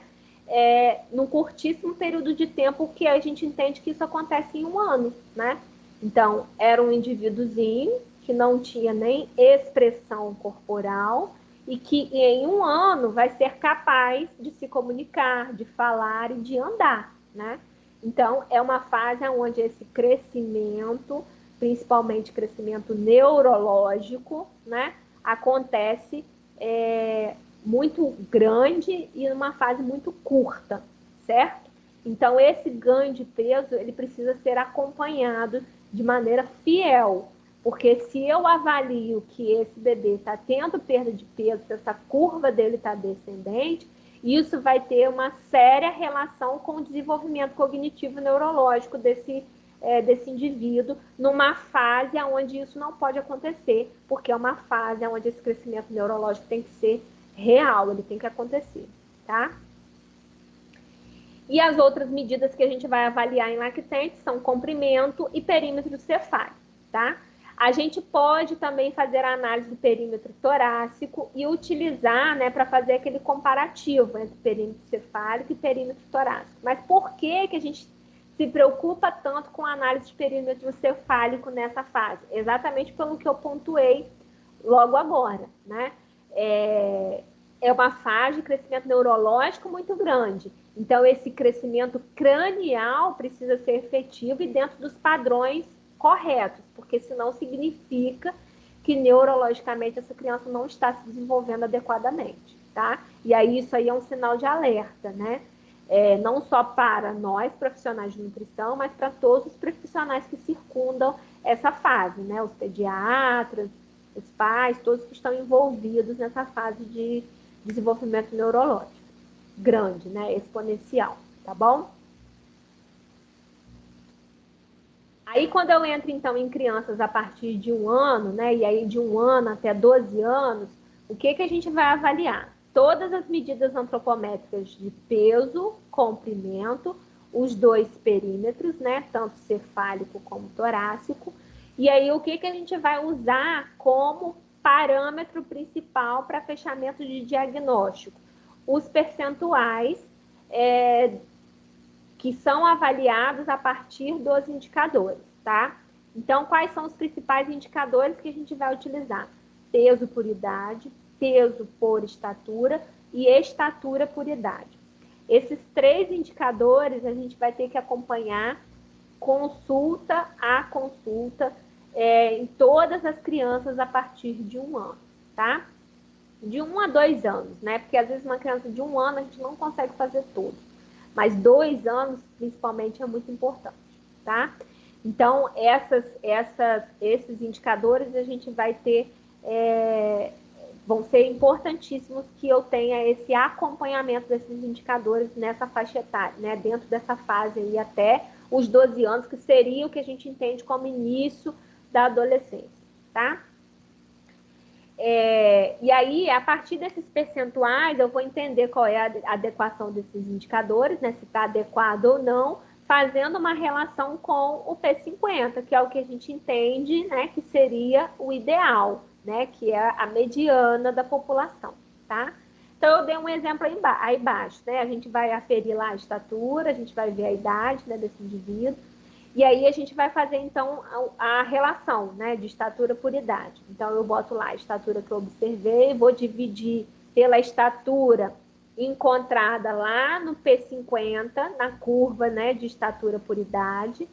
Num curtíssimo período de tempo, que a gente entende que isso acontece em 1 ano, né? Então, era um indivíduozinho que não tinha nem expressão corporal e que em 1 ano vai ser capaz de se comunicar, de falar e de andar, né? Então, é uma fase onde esse crescimento, principalmente crescimento neurológico, né, acontece muito grande e numa fase muito curta, certo? Então, esse ganho de peso, ele precisa ser acompanhado de maneira fiel, Porque se eu avalio que esse bebê está tendo perda de peso, se essa curva dele está descendente, isso vai ter uma séria relação com o desenvolvimento cognitivo neurológico desse indivíduo, numa fase onde isso não pode acontecer, porque é uma fase onde esse crescimento neurológico tem que ser real, ele tem que acontecer, tá? E as outras medidas que a gente vai avaliar em lactente são comprimento e perímetro cefálico, tá? A gente pode também fazer a análise do perímetro torácico e utilizar, né, para fazer aquele comparativo entre perímetro cefálico e perímetro torácico. Mas por que que a gente se preocupa tanto com a análise de perímetro cefálico nessa fase? Exatamente pelo que eu pontuei logo agora, né? É uma fase de crescimento neurológico muito grande. Então, esse crescimento cranial precisa ser efetivo e dentro dos padrões corretos, porque senão significa que neurologicamente essa criança não está se desenvolvendo adequadamente, tá? E aí isso aí é um sinal de alerta, né? Não só para nós, profissionais de nutrição, mas para todos os profissionais que circundam essa fase, né? Os pediatras, os pais, todos que estão envolvidos nessa fase de desenvolvimento neurológico grande, né? Exponencial, tá bom? Aí, quando eu entro, então, em crianças a partir de 1 ano, né? E aí de 1 ano até 12 anos, o que a gente vai avaliar? Todas as medidas antropométricas de peso, comprimento, os 2 perímetros, né? Tanto cefálico como torácico. E aí, o que a gente vai usar como parâmetro principal para fechamento de diagnóstico? Os percentuais que são avaliados a partir dos indicadores, tá? Então, quais são os principais indicadores que a gente vai utilizar? Peso por idade, peso por estatura e estatura por idade. Esses 3 indicadores a gente vai ter que acompanhar consulta a consulta em todas as crianças a partir de 1 ano, tá? De 1 a 2 anos, né? Porque às vezes uma criança de 1 ano a gente não consegue fazer tudo. Mas 2 anos, principalmente, é muito importante, tá? Então, esses indicadores a gente vai ter, vão ser importantíssimos que eu tenha esse acompanhamento desses indicadores nessa faixa etária, né? Dentro dessa fase aí até os 12 anos, que seria o que a gente entende como início da adolescência, tá? E aí, a partir desses percentuais, eu vou entender qual é a adequação desses indicadores, né? Se está adequado ou não, fazendo uma relação com o P50, que é o que a gente entende, né? Que seria o ideal, né? Que é a mediana da população, tá? Então, eu dei um exemplo aí embaixo, né? A gente vai aferir lá a estatura, a gente vai ver a idade, né, desse indivíduo. E aí a gente vai fazer, então, a relação, né, de estatura por idade. Então, eu boto lá a estatura que eu observei, vou dividir pela estatura encontrada lá no P50, na curva, né, de estatura por idade,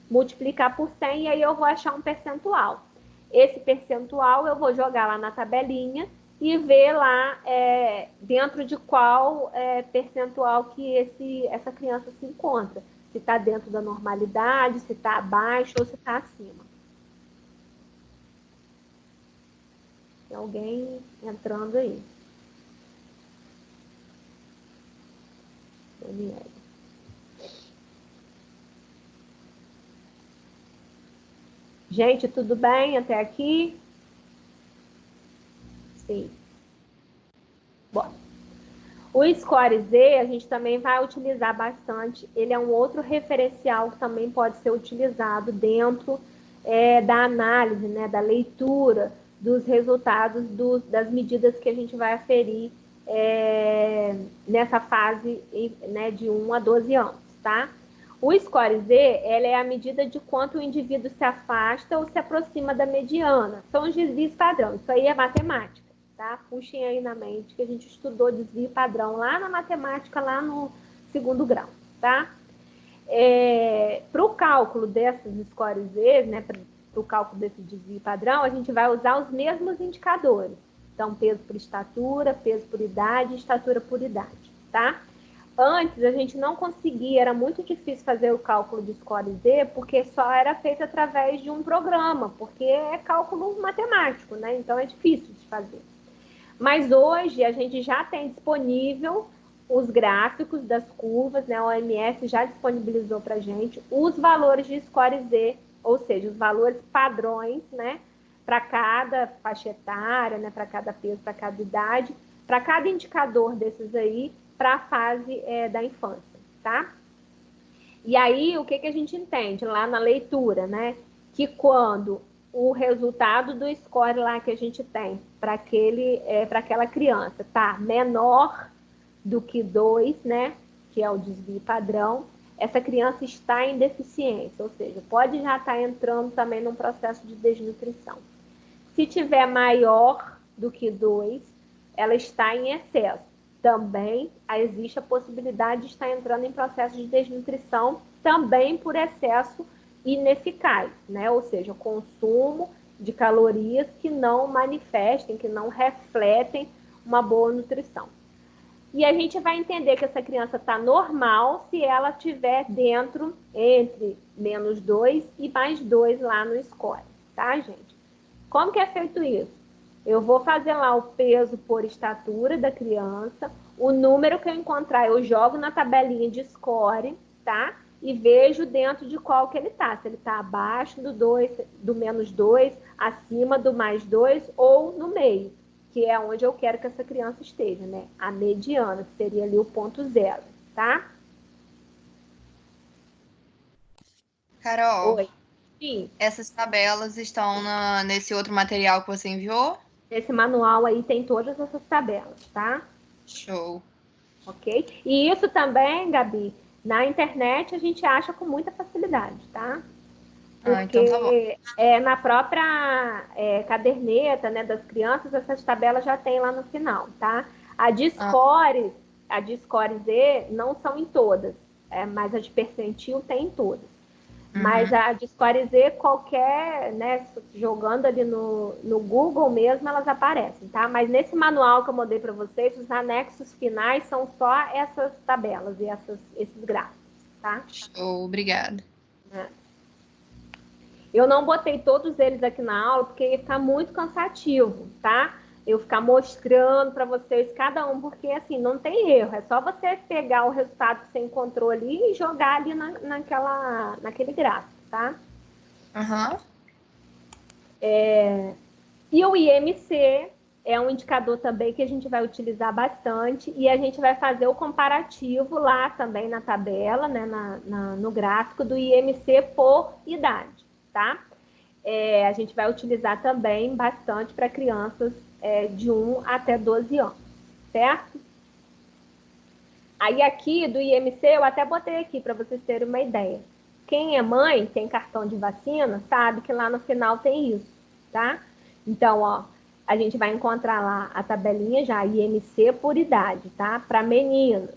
multiplicar por 100 e aí eu vou achar um percentual. Esse percentual eu vou jogar lá na tabelinha e ver lá dentro de qual percentual que essa criança se encontra. Se está dentro da normalidade, se está abaixo ou se está acima. Tem alguém entrando aí. Daniela. Gente, tudo bem até aqui? Sim. Bom. O Score Z a gente também vai utilizar bastante. Ele é um outro referencial que também pode ser utilizado dentro da análise, né, da leitura dos resultados das medidas que a gente vai aferir nessa fase, né, de 1 a 12 anos, tá? O Score Z, ela é a medida de quanto o indivíduo se afasta ou se aproxima da mediana. São os desvios padrão. Isso aí é matemática. Tá? Puxem aí na mente que a gente estudou desvio padrão lá na matemática, lá no 2º grau, tá? Para o cálculo dessas scores Z, né, para o cálculo desse desvio padrão, a gente vai usar os mesmos indicadores. Então, peso por estatura, peso por idade, estatura por idade, tá? Antes a gente não conseguia, era muito difícil fazer o cálculo de score Z, porque só era feito através de um programa, porque é cálculo matemático, né? Então é difícil de fazer. Mas hoje a gente já tem disponível os gráficos das curvas, né? A OMS já disponibilizou para a gente os valores de score Z, ou seja, os valores padrões, né? Para cada faixa etária, né? Para cada peso, para cada idade, para cada indicador desses aí, para a fase da infância, tá? E aí, o que, que a gente entende lá na leitura, né? Que quando o resultado do score lá que a gente tem para aquela criança tá menor do que 2, né? Que é o desvio padrão, essa criança está em deficiência, ou seja, pode já estar entrando também num processo de desnutrição. Se tiver maior do que 2, ela está em excesso. Também existe a possibilidade de estar entrando em processo de desnutrição, também por excesso ineficaz, né? Ou seja, consumo de calorias que não manifestem, que não refletem uma boa nutrição. E a gente vai entender que essa criança está normal se ela estiver dentro entre -2 e +2 lá no score, tá, gente? Como que é feito isso? Eu vou fazer lá o peso por estatura da criança, o número que eu encontrar eu jogo na tabelinha de score, tá? E vejo dentro de qual que ele tá. Se ele tá abaixo do -2, acima do +2 ou no meio, que é onde eu quero que essa criança esteja, né? A mediana, que seria ali o ponto zero, tá? Carol, Oi. Sim. essas tabelas estão nesse outro material que você enviou? Esse manual aí tem todas essas tabelas, tá? Show. Ok? E isso também, Gabi, na internet a gente acha com muita facilidade, tá? Porque Então tá bom. na própria caderneta, né, das crianças, essas tabelas já tem lá no final, tá? A de score, a de score Z não são em todas, mas a de percentil tem em todas. Mas a de score Z, qualquer, né, jogando ali no Google mesmo, elas aparecem, tá? Mas nesse manual que eu mandei para vocês, os anexos finais são só essas tabelas e esses gráficos, tá? Show, obrigada. Eu não botei todos eles aqui na aula porque ia ficar muito cansativo, tá? Eu ficar mostrando para vocês cada um, porque assim, não tem erro. É só você pegar o resultado que você encontrou ali e jogar ali naquele gráfico, tá? Uhum. E o IMC é um indicador também que a gente vai utilizar bastante e a gente vai fazer o comparativo lá também na tabela, né, no gráfico do IMC por idade, tá? A gente vai utilizar também bastante para crianças de 1 até 12 anos, certo? Aí aqui do IMC eu até botei aqui para vocês terem uma ideia. Quem é mãe, tem cartão de vacina, sabe que lá no final tem isso, tá? Então, ó, a gente vai encontrar lá a tabelinha já, IMC por idade, tá? Para meninos.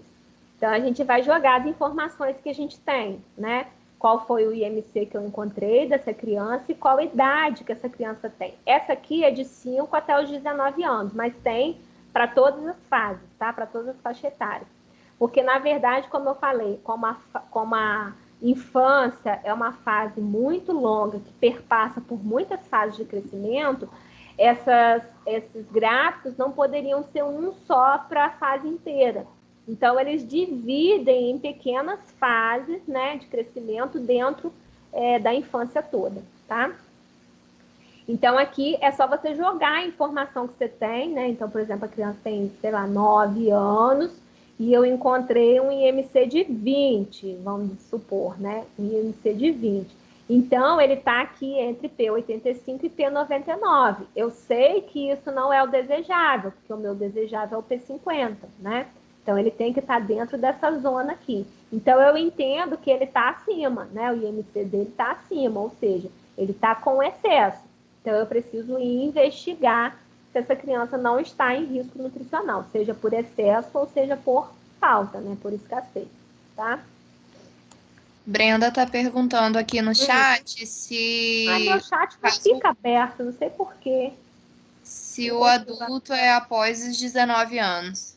Então, a gente vai jogar as informações que a gente tem, né? Qual foi o IMC que eu encontrei dessa criança e qual idade que essa criança tem. Essa aqui é de 5 até os 19 anos, mas tem para todas as fases, tá? Para todas as faixas etárias. Porque, na verdade, como eu falei, como a infância é uma fase muito longa, que perpassa por muitas fases de crescimento, esses gráficos não poderiam ser um só para a fase inteira. Então, eles dividem em pequenas fases, né, de crescimento dentro da infância toda, tá? Então, aqui é só você jogar a informação que você tem, né? Então, por exemplo, a criança tem, sei lá, 9 anos e eu encontrei um IMC de 20, vamos supor, né? Um IMC de 20. Então, ele está aqui entre P85 e P99. Eu sei que isso não é o desejável, porque o meu desejável é o P50, né? Então, ele tem que estar dentro dessa zona aqui. Então, eu entendo que ele está acima, né? O IMC dele está acima, ou seja, ele está com excesso. Então, eu preciso investigar se essa criança não está em risco nutricional, seja por excesso ou seja por falta, né? Por escassez, tá? Brenda tá perguntando aqui no chat se... Ai, meu chat não fica aberto, não sei por quê. Se o adulto é após os 19 anos.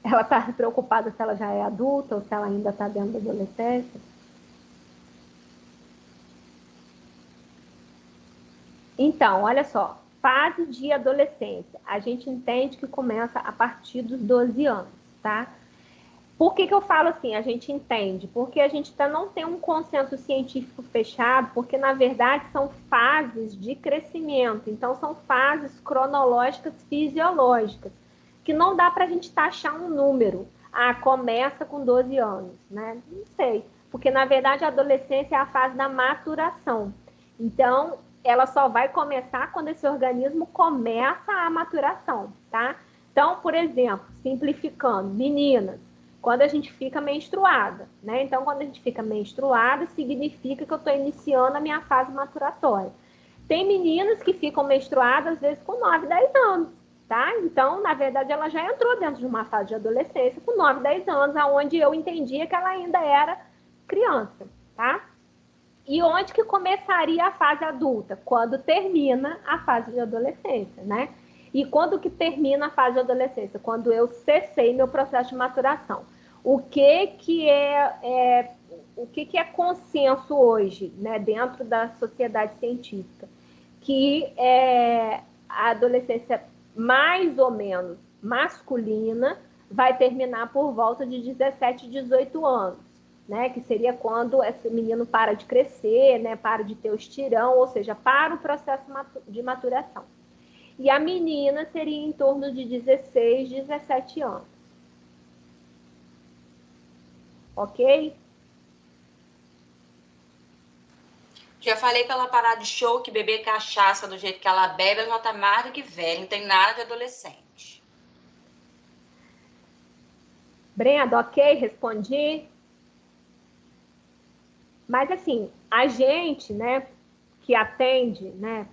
Ela está preocupada se ela já é adulta ou se ela ainda está dentro da adolescência? Então, olha só, fase de adolescência. A gente entende que começa a partir dos 12 anos, tá? Por que eu falo assim, a gente entende? Porque a gente não tem um consenso científico fechado, porque, na verdade, são fases de crescimento. Então, são fases cronológicas fisiológicas, que não dá para a gente taxar um número. Ah, começa com 12 anos, né? Não sei. Porque, na verdade, a adolescência é a fase da maturação. Então, ela só vai começar quando esse organismo começa a maturação, tá? Então, por exemplo, simplificando, meninas, quando a gente fica menstruada, né? Então, quando a gente fica menstruada, significa que eu estou iniciando a minha fase maturatória. Tem meninas que ficam menstruadas, às vezes, com 9, 10 anos, tá? Então, na verdade, ela já entrou dentro de uma fase de adolescência com 9, 10 anos, onde eu entendia que ela ainda era criança, tá? E onde que começaria a fase adulta? Quando termina a fase de adolescência, né? E quando que termina a fase de adolescência? Quando eu cessei meu processo de maturação. O que é consenso hoje, né, dentro da sociedade científica? Que a adolescência mais ou menos masculina vai terminar por volta de 17, 18 anos, né, que seria quando esse menino para de crescer, né, para de ter o estirão, ou seja, para o processo de maturação. E a menina seria em torno de 16, 17 anos. Ok? Já falei pra ela parar de show, que beber cachaça do jeito que ela bebe, ela já tá mais do que velha, não tem nada de adolescente. Brenda, ok? Respondi. Mas, assim, a gente, né, que atende, né,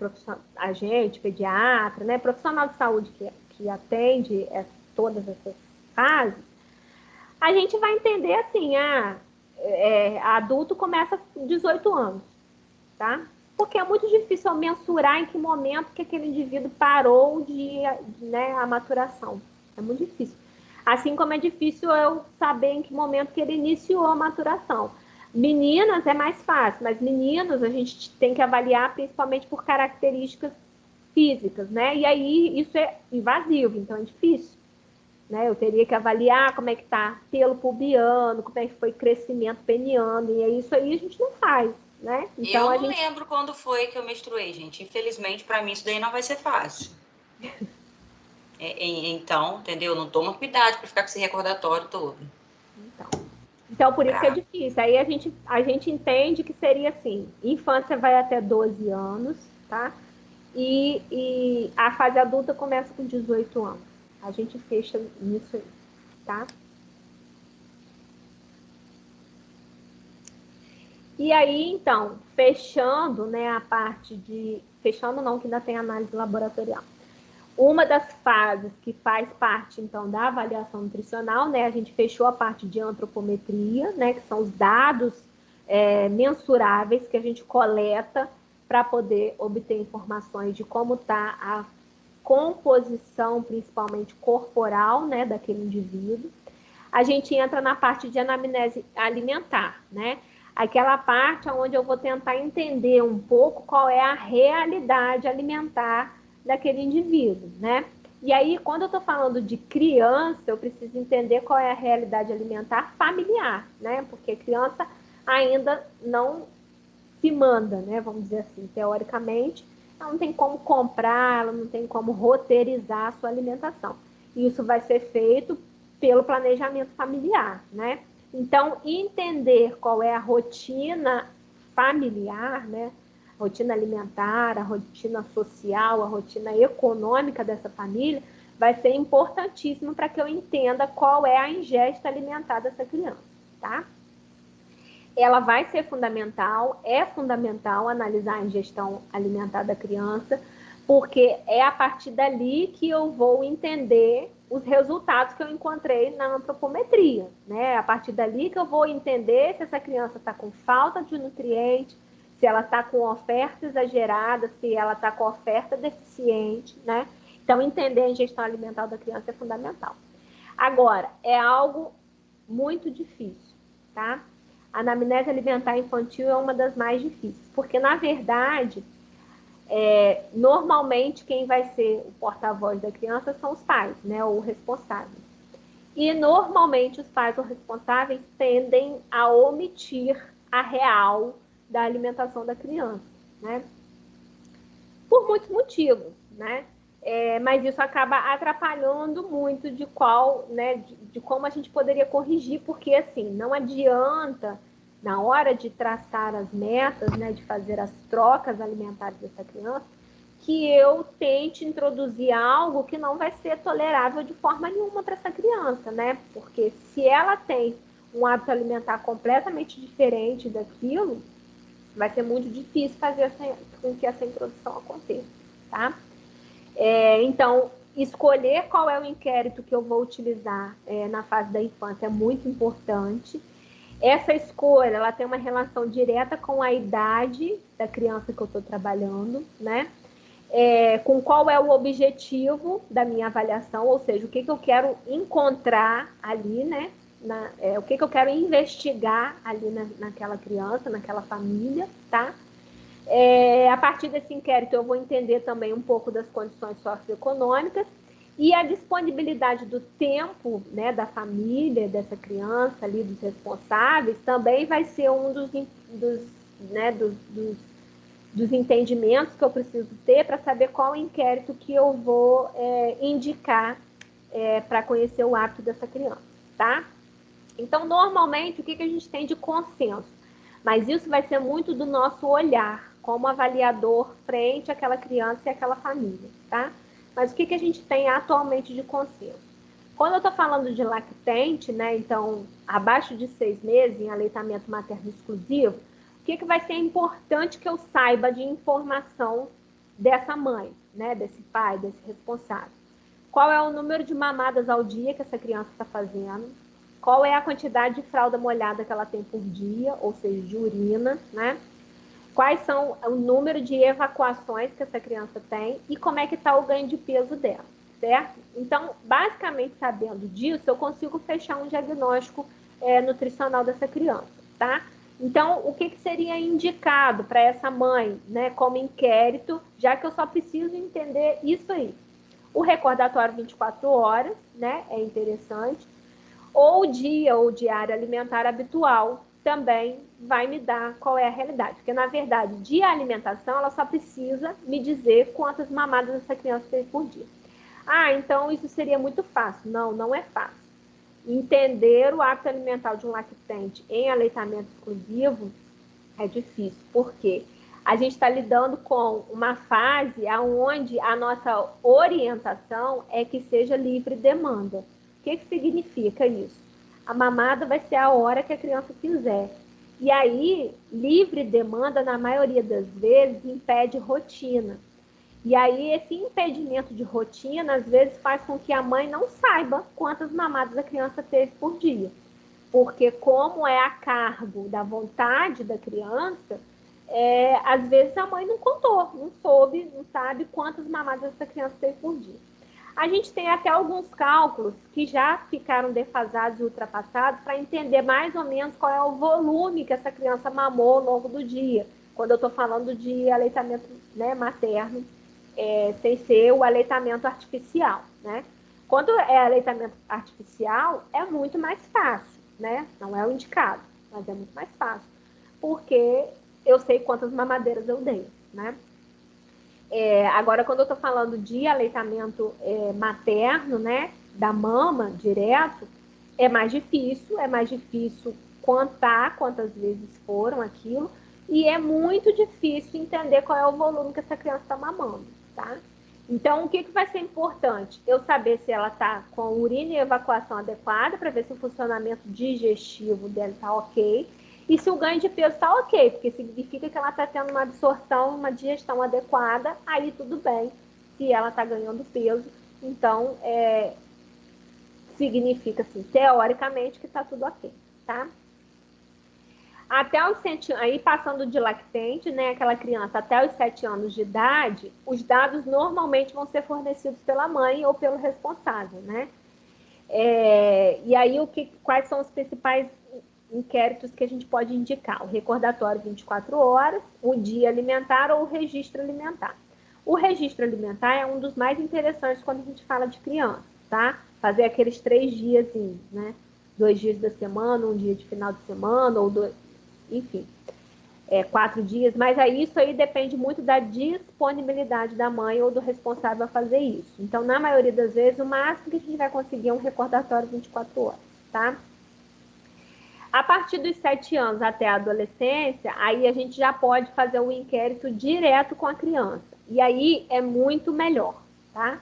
a gente, pediatra, né, profissional de saúde que atende todas essas fases, a gente vai entender assim, adulto começa com 18 anos, tá? Porque é muito difícil eu mensurar em que momento que aquele indivíduo parou né, a maturação. É muito difícil. Assim como é difícil eu saber em que momento que ele iniciou a maturação. Meninas é mais fácil, mas meninos a gente tem que avaliar principalmente por características físicas, né? E aí isso é invasivo, então é difícil. Né? Eu teria que avaliar como é que está pelo pubiano, como é que foi crescimento peniano, e isso aí a gente não faz, né? Então, eu não lembro quando foi que eu menstruei, gente. Infelizmente, para mim, isso daí não vai ser fácil. Então, entendeu? Não toma cuidado para ficar com esse recordatório todo. Então por isso que é difícil. Aí a gente entende que seria assim, infância vai até 12 anos, tá? E a fase adulta começa com 18 anos. A gente fecha nisso aí, tá? E aí, então, fechando, né, a parte de... Fechando não, que ainda tem análise laboratorial. Uma das fases que faz parte, então, da avaliação nutricional, né, a gente fechou a parte de antropometria, né, que são os dados mensuráveis que a gente coleta para poder obter informações de como está a composição, principalmente corporal, né, daquele indivíduo. A gente entra na parte de anamnese alimentar, né? Aquela parte onde eu vou tentar entender um pouco qual é a realidade alimentar daquele indivíduo, né? E aí, quando eu estou falando de criança, eu preciso entender qual é a realidade alimentar familiar, né? Porque criança ainda não se manda, né? Vamos dizer assim, teoricamente, ela não tem como comprar, ela não tem como roteirizar a sua alimentação. E isso vai ser feito pelo planejamento familiar, né? Então, entender qual é a rotina familiar, né? A rotina alimentar, a rotina social, a rotina econômica dessa família, vai ser importantíssimo para que eu entenda qual é a ingesta alimentar dessa criança, tá? Ela vai ser fundamental, é fundamental analisar a ingestão alimentar da criança, porque é a partir dali que eu vou entender os resultados que eu encontrei na antropometria, né? A partir dali que eu vou entender se essa criança está com falta de nutriente, se ela está com oferta exagerada, se ela está com oferta deficiente, né? Então, entender a ingestão alimentar da criança é fundamental. Agora, é algo muito difícil, tá? A anamnese alimentar infantil é uma das mais difíceis, porque, na verdade, normalmente quem vai ser o porta-voz da criança são os pais, né, ou o responsável. E, normalmente, os pais ou responsáveis tendem a omitir a real da alimentação da criança, né? Por muitos motivos, né? Mas isso acaba atrapalhando muito de qual, né, de como a gente poderia corrigir, porque assim, não adianta, na hora de traçar as metas, né, de fazer as trocas alimentares dessa criança, que eu tente introduzir algo que não vai ser tolerável de forma nenhuma para essa criança, né? Porque se ela tem um hábito alimentar completamente diferente daquilo, vai ser muito difícil fazer com que essa introdução aconteça, tá? Então, escolher qual é o inquérito que eu vou utilizar na fase da infância é muito importante. Essa escolha, ela tem uma relação direta com a idade da criança que eu estou trabalhando, né? Com qual é o objetivo da minha avaliação, ou seja, o que eu quero encontrar ali, né? O que eu quero investigar ali naquela criança, naquela família, tá? A partir desse inquérito, eu vou entender também um pouco das condições socioeconômicas e a disponibilidade do tempo, né, da família, dessa criança ali, dos responsáveis, também vai ser um dos entendimentos que eu preciso ter para saber qual inquérito que eu vou indicar para conhecer o hábito dessa criança, tá? Então, normalmente, o que a gente tem de consenso? Mas isso vai ser muito do nosso olhar como avaliador frente àquela criança e àquela família, tá? Mas o que a gente tem atualmente de consenso? Quando eu estou falando de lactente, né, então, abaixo de 6 meses, em aleitamento materno exclusivo, o que vai ser importante que eu saiba de informação dessa mãe, né, desse pai, desse responsável? Qual é o número de mamadas ao dia que essa criança está fazendo? Qual é a quantidade de fralda molhada que ela tem por dia, ou seja, de urina, né? Quais são o número de evacuações que essa criança tem e como é que está o ganho de peso dela, certo? Então, basicamente, sabendo disso, eu consigo fechar um diagnóstico nutricional dessa criança, tá? Então, o que seria indicado para essa mãe, né, como inquérito, já que eu só preciso entender isso aí? O recordatório 24 horas, né, é interessante, ou o dia ou diário alimentar habitual também vai me dar qual é a realidade. Porque, na verdade, de alimentação, ela só precisa me dizer quantas mamadas essa criança teve por dia. Ah, então isso seria muito fácil. Não, não é fácil. Entender o hábito alimentar de um lactente em aleitamento exclusivo é difícil. Por quê? A gente está lidando com uma fase onde a nossa orientação é que seja livre demanda. O que significa isso? A mamada vai ser a hora que a criança quiser. E aí, livre demanda, na maioria das vezes, impede rotina. E aí, esse impedimento de rotina, às vezes, faz com que a mãe não saiba quantas mamadas a criança teve por dia. Porque, como é a cargo da vontade da criança, às vezes a mãe não contou, não soube, não sabe quantas mamadas essa criança teve por dia. A gente tem até alguns cálculos que já ficaram defasados e ultrapassados para entender mais ou menos qual é o volume que essa criança mamou ao longo do dia, quando eu estou falando de aleitamento, né, materno, sem ser o aleitamento artificial, né? Quando é aleitamento artificial, é muito mais fácil, né? Não é o indicado, mas é muito mais fácil, porque eu sei quantas mamadeiras eu dei, né? Agora, quando eu estou falando de aleitamento materno, né, da mama direto, é mais difícil contar quantas vezes foram aquilo, e é muito difícil entender qual é o volume que essa criança está mamando, tá? Então, o que vai ser importante? Eu saber se ela está com urina e evacuação adequada, para ver se o funcionamento digestivo dela está ok, e se o ganho de peso está ok, porque significa que ela está tendo uma absorção, uma digestão adequada, aí tudo bem. Se ela está ganhando peso, então significa, assim, teoricamente, que está tudo ok, tá? Até os 7 anos, aí passando de lactente, né, aquela criança até os 7 anos de idade, os dados normalmente vão ser fornecidos pela mãe ou pelo responsável, né? E aí, quais são os principais inquéritos que a gente pode indicar? O recordatório 24 horas, o dia alimentar ou o registro alimentar. O registro alimentar é um dos mais interessantes quando a gente fala de criança, tá? Fazer aqueles 3 dias, né? 2 dias da semana, um dia de final de semana, ou enfim, 4 dias. Mas isso aí depende muito da disponibilidade da mãe ou do responsável a fazer isso. Então, na maioria das vezes, o máximo que a gente vai conseguir é um recordatório 24 horas, tá? A partir dos 7 anos até a adolescência, aí a gente já pode fazer o inquérito direto com a criança. E aí é muito melhor, tá?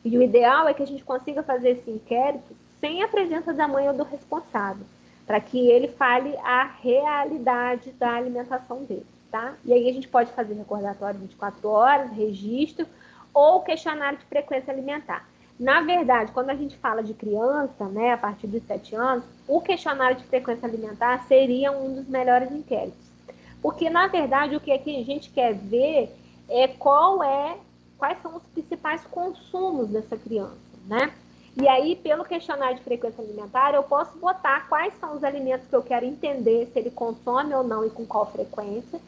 E o ideal é que a gente consiga fazer esse inquérito sem a presença da mãe ou do responsável, para que ele fale a realidade da alimentação dele, tá? E aí a gente pode fazer recordatório 24 horas, registro ou questionário de frequência alimentar. Na verdade, quando a gente fala de criança, né, a partir dos 7 anos, o questionário de frequência alimentar seria um dos melhores inquéritos. Porque, na verdade, o que a gente quer ver é quais são os principais consumos dessa criança, né? E aí, pelo questionário de frequência alimentar, eu posso botar quais são os alimentos que eu quero entender se ele consome ou não e com qual frequência.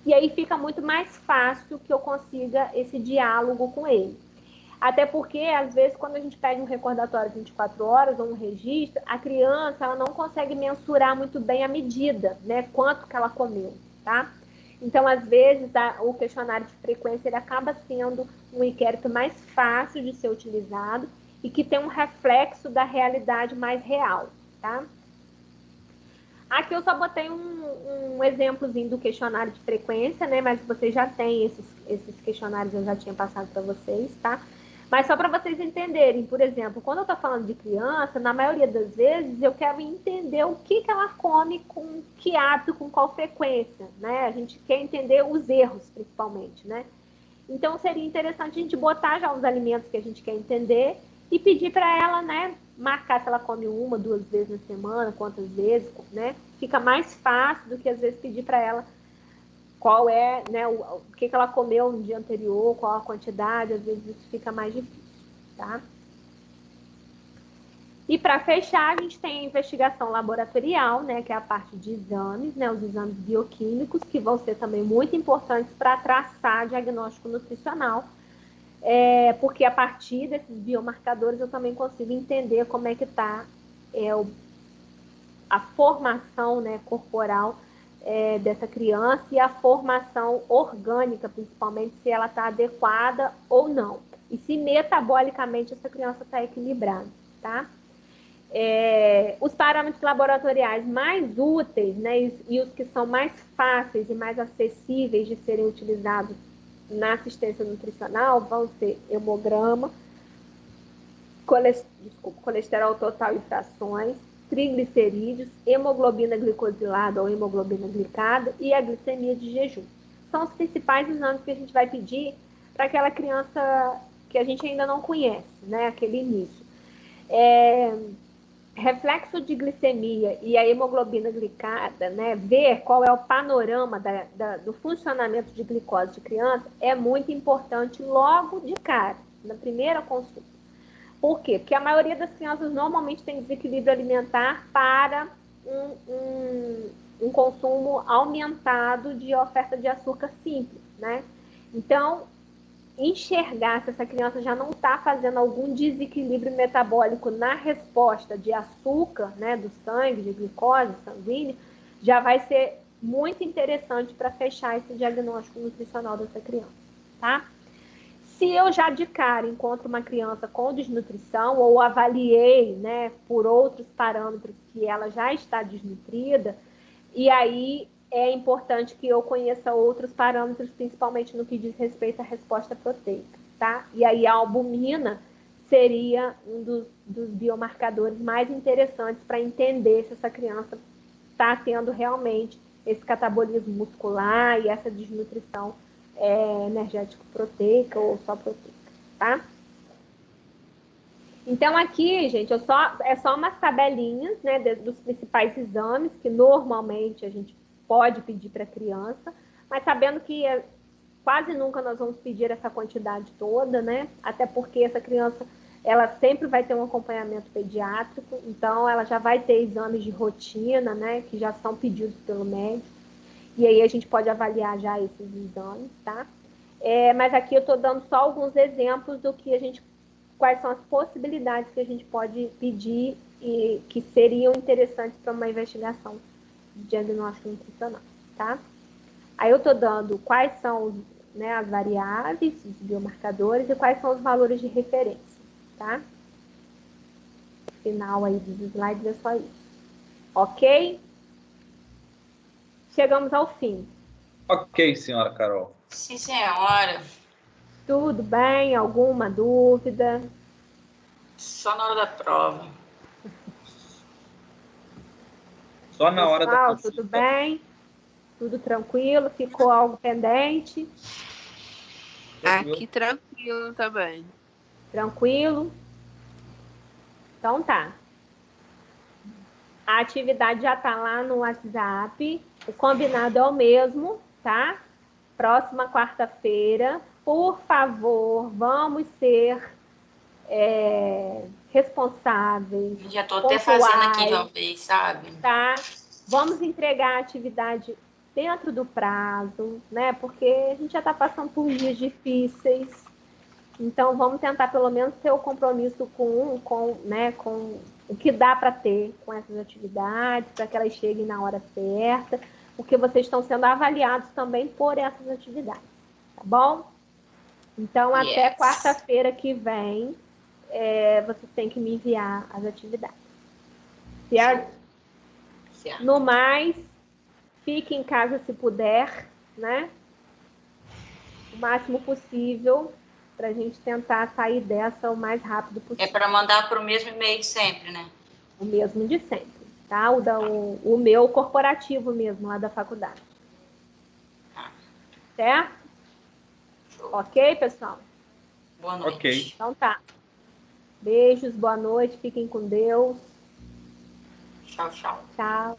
E aí fica muito mais fácil que eu consiga esse diálogo com ele. Até porque, às vezes, quando a gente pede um recordatório 24 horas ou um registro, a criança ela não consegue mensurar muito bem a medida, né? Quanto que ela comeu, tá? Então, às vezes, o questionário de frequência ele acaba sendo um inquérito mais fácil de ser utilizado e que tem um reflexo da realidade mais real, tá? Aqui eu só botei um exemplozinho do questionário de frequência, né? Mas vocês já têm esses questionários, eu já tinha passado para vocês, tá? Mas só para vocês entenderem, por exemplo, quando eu estou falando de criança, na maioria das vezes eu quero entender o que ela come, com que hábito, com qual frequência, né? A gente quer entender os erros, principalmente, né? Então seria interessante a gente botar já os alimentos que a gente quer entender e pedir para ela, né, marcar se ela come 1, 2 vezes na semana, quantas vezes, né? Fica mais fácil do que às vezes pedir para ela qual é, né, o que ela comeu no dia anterior, qual a quantidade, às vezes isso fica mais difícil, tá? E para fechar, a gente tem a investigação laboratorial, né, que é a parte de exames, né, os exames bioquímicos, que vão ser também muito importantes para traçar diagnóstico nutricional, porque a partir desses biomarcadores eu também consigo entender como é que está a formação, né, corporal dessa criança e a formação orgânica, principalmente, se ela está adequada ou não. E se metabolicamente essa criança está equilibrada, tá? Os parâmetros laboratoriais mais úteis, né, e os que são mais fáceis e mais acessíveis de serem utilizados na assistência nutricional vão ser hemograma, colesterol total e frações, triglicerídeos, hemoglobina glicosilada ou hemoglobina glicada e a glicemia de jejum. São os principais exames que a gente vai pedir para aquela criança que a gente ainda não conhece, né? Aquele início. Reflexo de glicemia e a hemoglobina glicada, né? Ver qual é o panorama do funcionamento de glicose de criança é muito importante logo de cara, na primeira consulta. Por quê? Porque a maioria das crianças normalmente tem desequilíbrio alimentar para um consumo aumentado de oferta de açúcar simples, né? Então, enxergar se essa criança já não está fazendo algum desequilíbrio metabólico na resposta de açúcar, né, do sangue, de glicose sanguínea, já vai ser muito interessante para fechar esse diagnóstico nutricional dessa criança, tá? Se eu já de cara encontro uma criança com desnutrição ou avaliei, né, por outros parâmetros que ela já está desnutrida, e aí é importante que eu conheça outros parâmetros, principalmente no que diz respeito à resposta proteica, tá? E aí a albumina seria um dos biomarcadores mais interessantes para entender se essa criança está tendo realmente esse catabolismo muscular e essa desnutrição energético-proteica ou só proteica, tá? Então, aqui, gente, é só umas tabelinhas, né, dos principais exames que normalmente a gente pode pedir para a criança, mas sabendo que quase nunca nós vamos pedir essa quantidade toda, né? Até porque essa criança ela sempre vai ter um acompanhamento pediátrico, então ela já vai ter exames de rotina, né, que já são pedidos pelo médico, e aí a gente pode avaliar já esses exames, tá? Mas aqui eu estou dando só alguns exemplos do que quais são as possibilidades que a gente pode pedir e que seriam interessantes para uma investigação de diagnóstico nutricional, tá? Aí eu estou dando quais são, né, as variáveis, os biomarcadores e quais são os valores de referência, tá? No final aí dos slides é só isso. Ok? Chegamos ao fim. Ok, senhora Carol. Sim, senhora. Tudo bem? Alguma dúvida? Só na hora da prova. Só na hora da Pessoal, consulta. tudo bem? Tudo tranquilo? Ficou algo pendente? Aqui tranquilo também. Tranquilo? Então tá. A atividade já tá lá no WhatsApp. O combinado é o mesmo, tá? Próxima quarta-feira. Por favor, vamos ser responsáveis. Já tô até fazendo aqui de uma vez, sabe? Tá? Vamos entregar a atividade dentro do prazo, né? Porque a gente já está passando por dias difíceis. Então, vamos tentar pelo menos ter o compromisso com o que dá para ter com essas atividades, para que elas cheguem na hora certa, porque vocês estão sendo avaliados também por essas atividades, tá bom? Então, até quarta-feira que vem, vocês têm que me enviar as atividades. Certo? No mais, fique em casa se puder, né? O máximo possível, para a gente tentar sair dessa o mais rápido possível. É para mandar para o mesmo e-mail sempre, né? O mesmo de sempre, tá? O meu corporativo mesmo, lá da faculdade. Certo? Show. Ok, pessoal? Boa noite. Ok. Então tá. Beijos, boa noite, fiquem com Deus. Tchau, tchau. Tchau.